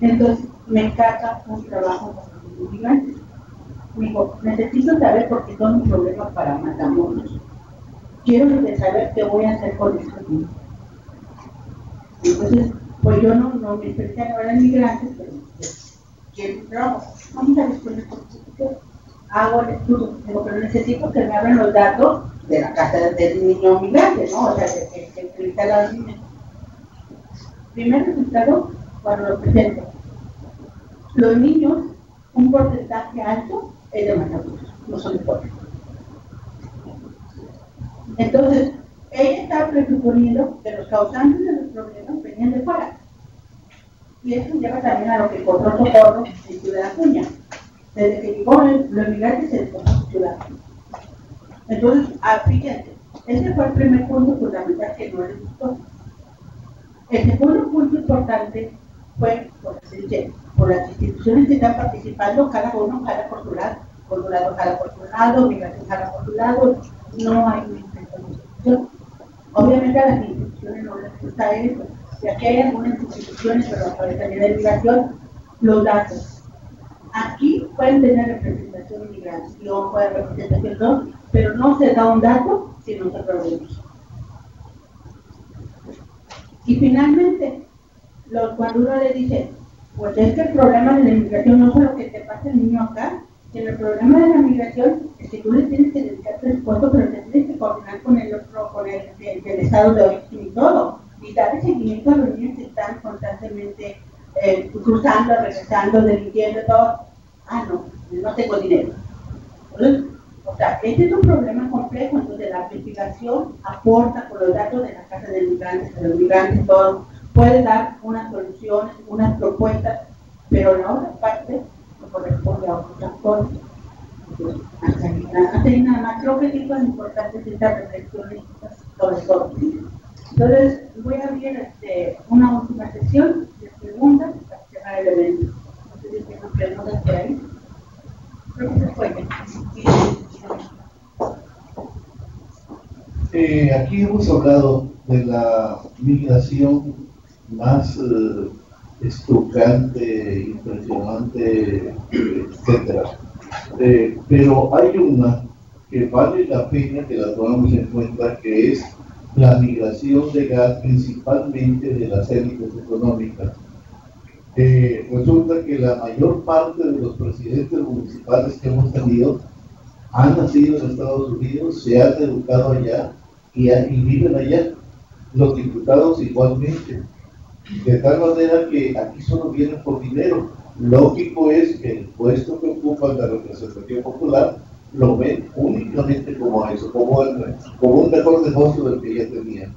[SPEAKER 11] entonces me encarga un trabajo con los migrantes. Me dijo, necesito saber por qué son un problema para Matamoros. quiero saber qué voy a hacer con esto. Entonces, pues yo no me expresé a los inmigrantes, pero vamos a disponer por hago el estudio, pero necesito que me abran los datos de la casa del niño migrante, ¿no? O sea, que instala al niño. Primer resultado, cuando lo presento, los niños, un porcentaje alto es de Matamoros, no son de pobres. Entonces, ella está presuponiendo que los causantes de los problemas venían de fuera. Y esto lleva también a lo que encontró Socorro en Ciudad Acuña. Desde que llegó los migrantes se desconoce Ciudad Acuña. Entonces, fíjense, ese fue el primer punto fundamental que no les gustó. El segundo punto importante fue, por las instituciones que están participando, cada uno jala por su lado, jala por su lado, migración jala por su lado, no hay una institución. Obviamente a las instituciones no les gusta eso, ya que hay algunas instituciones, pero la Secretaría de Migración, los datos. Aquí pueden tener representación migración, puede haber representación 2, pero no se da un dato si no se provee. Y finalmente, cuando uno le dice, pues es que el problema de la inmigración no es lo que te pasa el niño acá, sino el problema de la migración es que tú le tienes que dedicar presupuesto, pero te tienes que coordinar con el otro, con el estado de origen y todo, y darle seguimiento a los niños que están constantemente cruzando, regresando, delinquiendo, todo. No tengo dinero. Entonces, o sea, este es un problema complejo, entonces la investigación aporta con los datos de la casa de los migrantes, todo, puede dar unas soluciones, unas propuestas, pero la otra parte no corresponde a otros actores. Hasta ahí nada más, creo que sí son importantes estas reflexiones sobre todo. Entonces, voy a abrir una última sesión de preguntas para cerrar el evento. Entonces, tengo preguntas por ahí. Creo que se puede.
[SPEAKER 18] Aquí hemos hablado de la migración más estructurante, impresionante, etc. Pero hay una que vale la pena que la tomemos en cuenta, que es la migración legal, principalmente de las élites económicas. Resulta que la mayor parte de los presidentes municipales que hemos tenido han nacido en Estados Unidos, se han educado allá y viven allá. Los diputados igualmente. De tal manera que aquí solo vienen por dinero. Lógico es que el puesto que ocupan la representación popular lo ven únicamente como eso, como un mejor negocio del que ya tenían.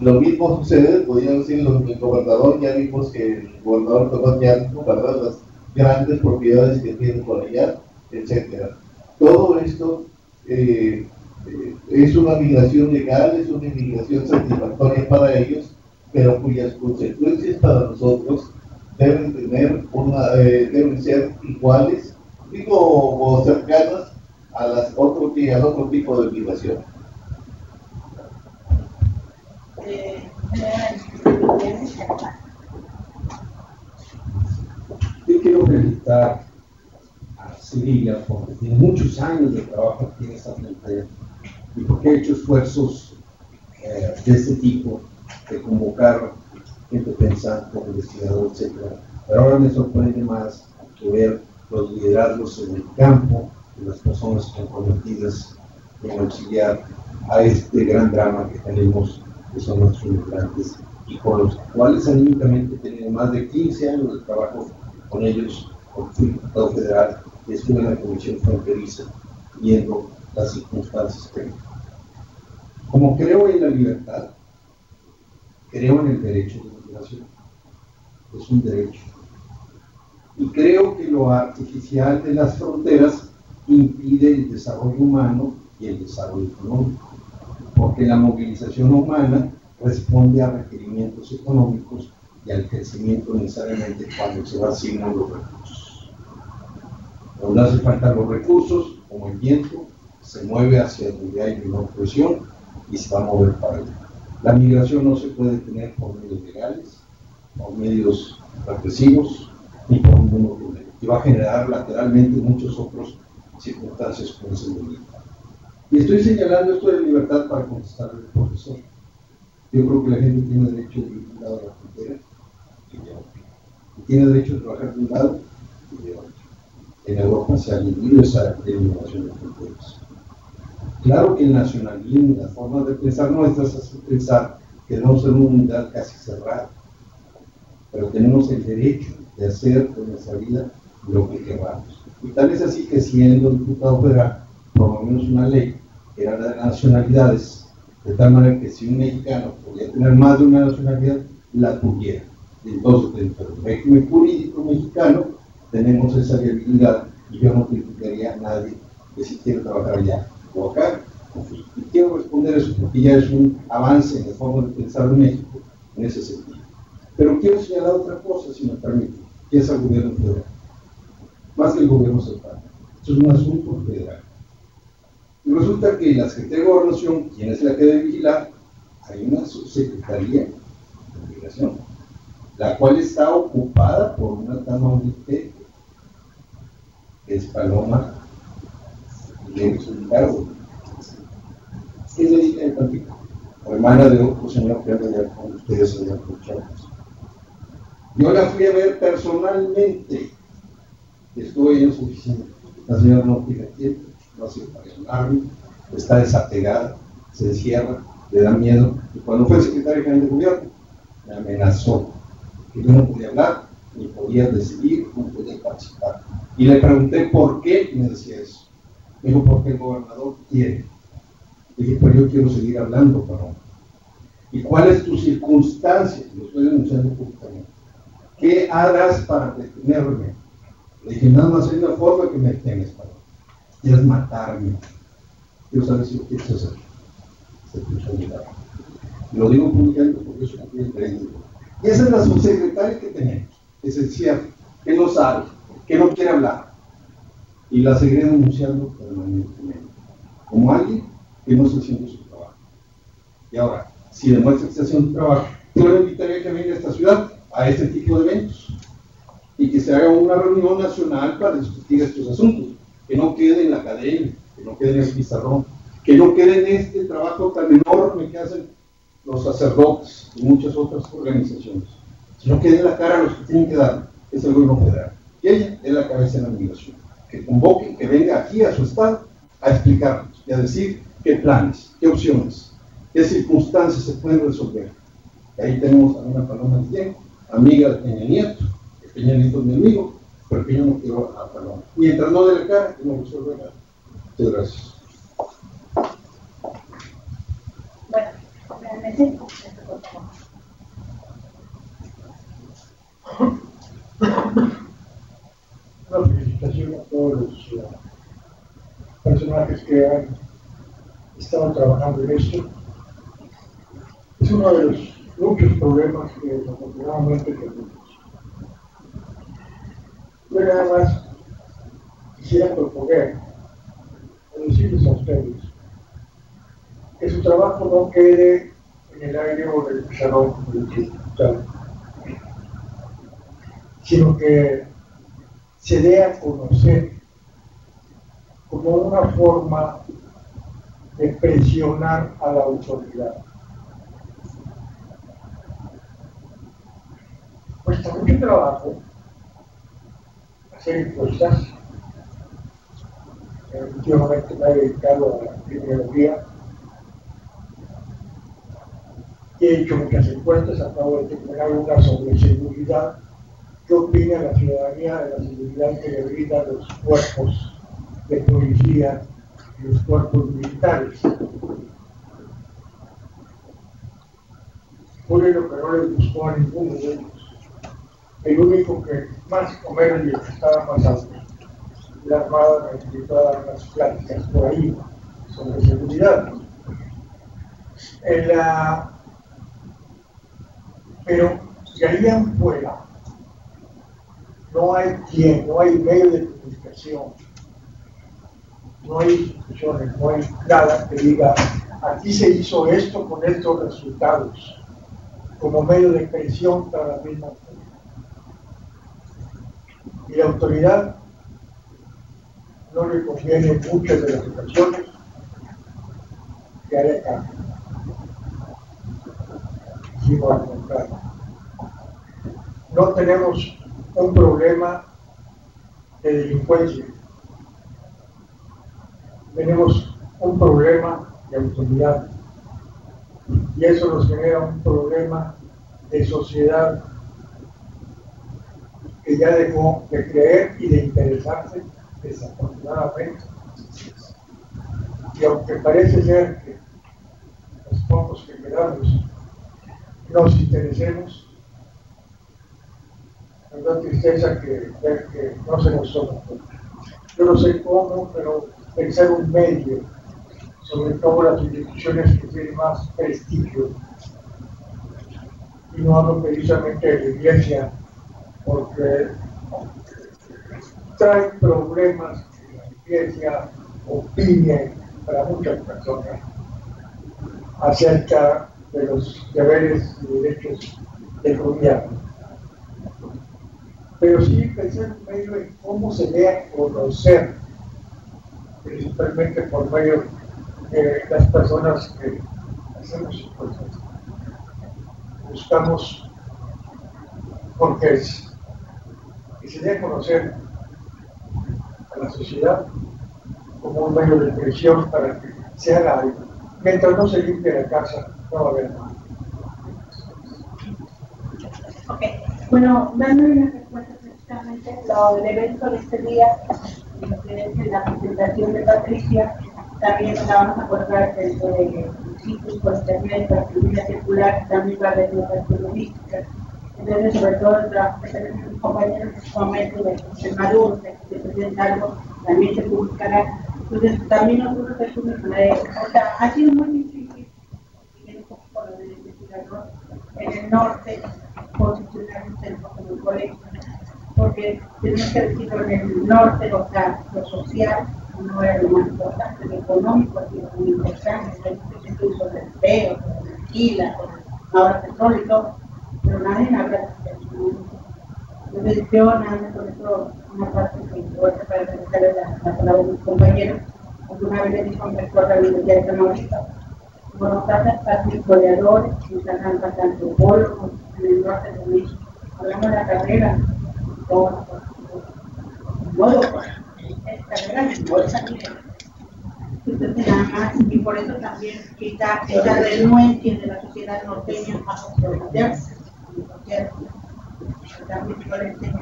[SPEAKER 18] Lo mismo sucede, podrían decir, el gobernador, ya vimos que el gobernador tomó ya, ¿verdad?, las grandes propiedades que tiene por allá, etcétera. Todo esto es una migración legal, es una inmigración satisfactoria para ellos, pero cuyas consecuencias para nosotros deben ser iguales, o cercanas al otro tipo de migración.
[SPEAKER 14] Yo quiero felicitar a Sevilla porque tiene muchos años de trabajo aquí en esta frontera y porque ha hecho esfuerzos de este tipo, de convocar gente pensante, investigador, etc. Pero ahora me sorprende más que ver los liderazgos en el campo de las personas comprometidas en auxiliar a este gran drama que tenemos, que son nuestros inmigrantes, y con los cuales anímicamente he tenido más de 15 años de trabajo con ellos, porque fui diputado federal y estuve en la Comisión Fronteriza viendo las circunstancias que hay. Como creo en la libertad, creo en el derecho de la migración. Es un derecho. Y creo que lo artificial de las fronteras impide el desarrollo humano y el desarrollo económico, porque la movilización humana responde a requerimientos económicos y al crecimiento necesariamente cuando se asignan los recursos. Cuando hace falta los recursos, como el viento, se mueve hacia donde hay menor presión y se va a mover para allá. La migración no se puede tener por medios legales, por medios represivos, ni por ningún otro medio, y va a generar lateralmente muchas otras circunstancias por ese momento.
[SPEAKER 18] Y estoy señalando esto de libertad para contestarle al profesor. Yo creo que la gente tiene derecho de ir de un lado a la frontera y de otro. Y tiene derecho de trabajar de un lado y de otro. En Europa se ha vivido esa eliminación de fronteras. Claro que el nacionalismo, la forma de pensar nuestras hace pensar que debemos ser una unidad casi cerrada, pero tenemos el derecho de hacer con nuestra vida lo que queramos. Y tal es así que, siendo diputado federal, promovimos una ley que era la de nacionalidades, de tal manera que si un mexicano podía tener más de una nacionalidad, la tuviera. Entonces, dentro del régimen jurídico mexicano, tenemos esa viabilidad, y yo no criticaría a nadie que si quiere trabajar allá o acá. Y quiero responder eso porque ya es un avance en la forma de pensar en México en ese sentido. Pero quiero señalar otra cosa, si me permite, que es el gobierno federal, más que el gobierno central. Esto es un asunto federal. Y resulta que la Secretaría de Gobernación, quien es la que debe vigilar, hay una subsecretaría de migración, la cual está ocupada por una tamaulipeca, que es Paloma Leves Ricardo. ¿Quién le dice en Tampico? Hermana de otro señor que anda ya con ustedes allá por Chiapas. Yo la fui a ver personalmente. Estoy en su oficina. La señora no tiene tiempo, no hace presionarme, está desapegada, se encierra, le da miedo. Y cuando fue secretario general de gobierno, me amenazó que yo no podía hablar, ni podía decidir, no podía participar. Y le pregunté por qué, y me decía eso. Me dijo, porque el gobernador quiere. Dije, pues yo quiero seguir hablando, pero ¿y cuál es tu circunstancia? Lo estoy denunciando públicamente. ¿Qué harás para detenerme? Le dije, nada más hay una forma que me detengas, para y es matarme. Quiero saber si lo quieres hacer. Se puso a mirar. Lo digo públicamente porque eso no es creíble. Y esa es la subsecretaria que tenemos, esencial, que no sabe, que no quiere hablar. Y la seguiré denunciando permanentemente, como alguien que no está haciendo su trabajo. Y ahora, si demuestra que está haciendo su trabajo, yo le invitaría a que venga a esta ciudad a este tipo de eventos y que se haga una reunión nacional para discutir estos asuntos, que no quede en la academia, que no quede en el pizarrón, que no quede en este trabajo tan enorme que hacen los sacerdotes y muchas otras organizaciones, sino que den la cara a los que tienen que dar, que es el gobierno federal. Y ella es la cabeza de la migración. Que convoque, que venga aquí a su estado a explicarnos y a decir qué planes, qué opciones, qué circunstancias se pueden resolver. Y ahí tenemos a una Paloma Guillén, amiga de Peña Nieto, que Peña Nieto es mi amigo, pero que yo no quiero a Paloma. Mientras no dé la cara, que no resuelve nada. Muchas gracias.
[SPEAKER 10] Bueno, realmente,
[SPEAKER 14] una felicitación a todos los personajes que han estado trabajando en esto. Es uno de los muchos problemas que desafortunadamente tenemos. Yo nada más quisiera proponer, decirles a ustedes, que su trabajo no quede en el aire o en el pizarrón del diputado, sino que se dé a conocer como una forma de presionar a la autoridad. Cuesta mucho trabajo hacer encuestas. Últimamente me he dedicado a la epidemiología y he hecho muchas encuestas. Acabo de terminar una sobre seguridad. ¿Qué opina la ciudadanía de la seguridad que le brindan los cuerpos de policía y los cuerpos militares? Por lo que no les gustó a ninguno de ellos. El único que más o menos y el que estaba más alto, la Armada me invitó a dar unas pláticas por ahí sobre seguridad. Pero de ahí en fuera, no hay medio de comunicación, no hay instituciones, no hay nada que diga, aquí se hizo esto con estos resultados, como medio de presión para la misma autoridad. Y la autoridad no le conviene en muchas de las ocasiones que haya cambio. Sino al contrario. No tenemos un problema de delincuencia, tenemos un problema de autoridad, y eso nos genera un problema de sociedad que ya dejó de creer y de interesarse, desafortunadamente. Y aunque parece ser que los pocos que quedamos nos interesemos, me da tristeza ver que no se nos toma. Yo no sé cómo, pero pensar un medio, sobre todo las instituciones que tienen más prestigio, y no hablo precisamente de la iglesia, porque trae problemas que la iglesia opine para muchas personas acerca de los deberes y derechos del gobierno. Pero sí pensar en medio en cómo se debe a conocer, principalmente por medio de las personas que hacemos cosas. Buscamos porque que se dé a conocer a la sociedad como un medio de presión para que se haga algo. Mientras no se limpie la casa, no va a haber nada.
[SPEAKER 10] Ok, bueno, dando una respuesta precisamente lo del evento de este día, lo que es la presentación de Patricia, también nos la vamos a acordar dentro de sitios por internet, para actividad circular, también va a haber notas periodísticas. Entonces, sobre todo el trabajo que tenemos los compañeros en este momento de Maduro, de presentar algo, también se publicará. Entonces, también nosotros decimos, o sea, ha sido muy difícil, y un poco por lo del investigador, en el norte, posicionar un centro como el colegio, porque tenemos que decirlo, en el norte, o sea, lo social no era lo más importante, lo económico ha sido muy importante, hay estudios sobre el empleo, sobre la alquila, ahora petróleo y todo, pero nadie habla de eso. Entonces yo nada más con eso, una parte que importa para presentarle la palabra de mis compañeros, alguna vez le dijo a un rector de la Universidad de Tamaulipas, como nos tratan tanto historiadores, nos tratan tanto biólogos en el norte de México, hablamos de la carrera, todo, modo, esta carrera no es aquí. Entonces nada más, y por eso también quizá esa renuencia de la sociedad norteña a socializarse. También yo le enseño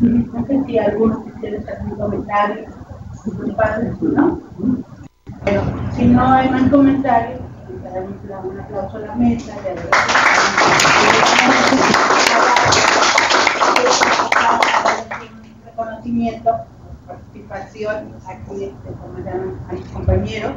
[SPEAKER 10] no sé si algunos de ustedes hacen comentarios, sus padres, ¿no? Pero si no hay más comentarios, daremos un aplauso a la mesa. Reconocimiento, participación aquí, como llaman a mis compañeros.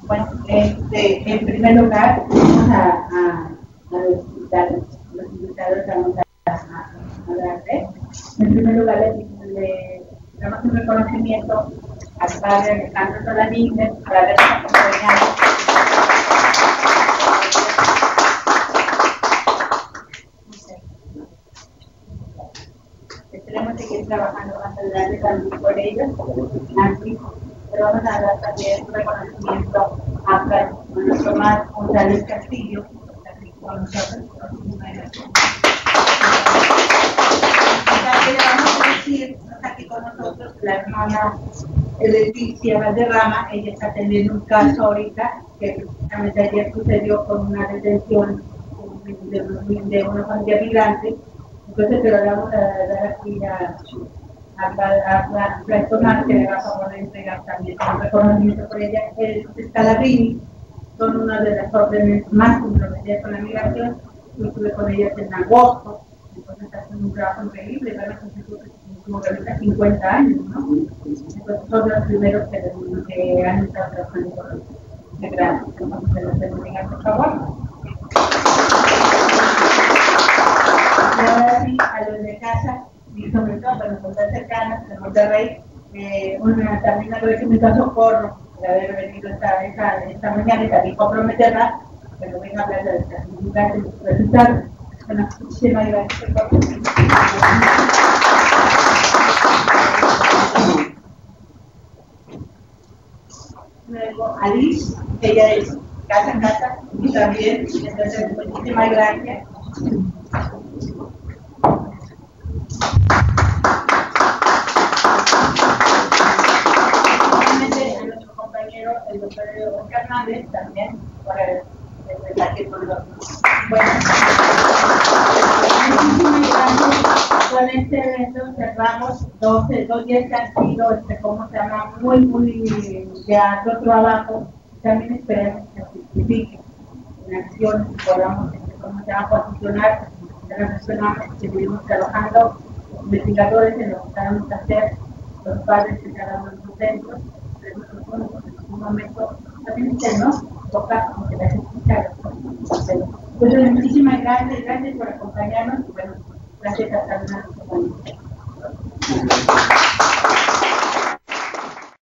[SPEAKER 10] Bueno, en primer lugar, vamos a los invitados vamos a darte. En primer lugar, le damos un reconocimiento al padre Alejandro Solanines por habernos acompañado. Esperemos seguir trabajando más adelante también por ellos. Así, pero vamos a dar también un reconocimiento a nuestro más González Castillo, aquí con nosotros. También le vamos a decir, aquí con nosotros, la hermana Leticia Valderrama, ella está teniendo un caso ahorita que precisamente ayer sucedió con una detención de una familia migrante. Entonces, pero le vamos a dar aquí a la personal que le va a favor de entregar también un reconocimiento por ella. Scalabrini son una de las órdenes más comprometidas con la migración. Yo estuve con ellas en agosto, entonces hacen un trabajo increíble, van a cumplir como que ahorita 50 años, ¿no? Entonces son los primeros que han estado trabajando con los migrados. Entonces, se los bendiga, por favor. y sobre todo, bueno, pues tan cercanas, en Monterrey. También agradecimiento a Socorro de haber venido esta mañana y también comprometerla, pero venga a hablar de los resultados. Bueno, muchísimas gracias. Luego Alice, ella es casa y también, entonces muchísimas gracias. A nuestro compañero, el doctor Oscar Hernández, también por el por los. Bueno, muchísimas gracias. Con este evento cerramos dos días que han sido, ¿cómo se llama? Muy de alto trabajo. También esperemos que se justifique en acciones y podamos, ¿cómo se llama? Posicionar de las personas que seguimos trabajando, investigadores en lo que sabemos hacer, los padres de cada uno de los centros. En un momento también ¿no? Toca como que las escuchar. Pues muchísimas gracias por acompañarnos y bueno, gracias a cada uno de los compañeros.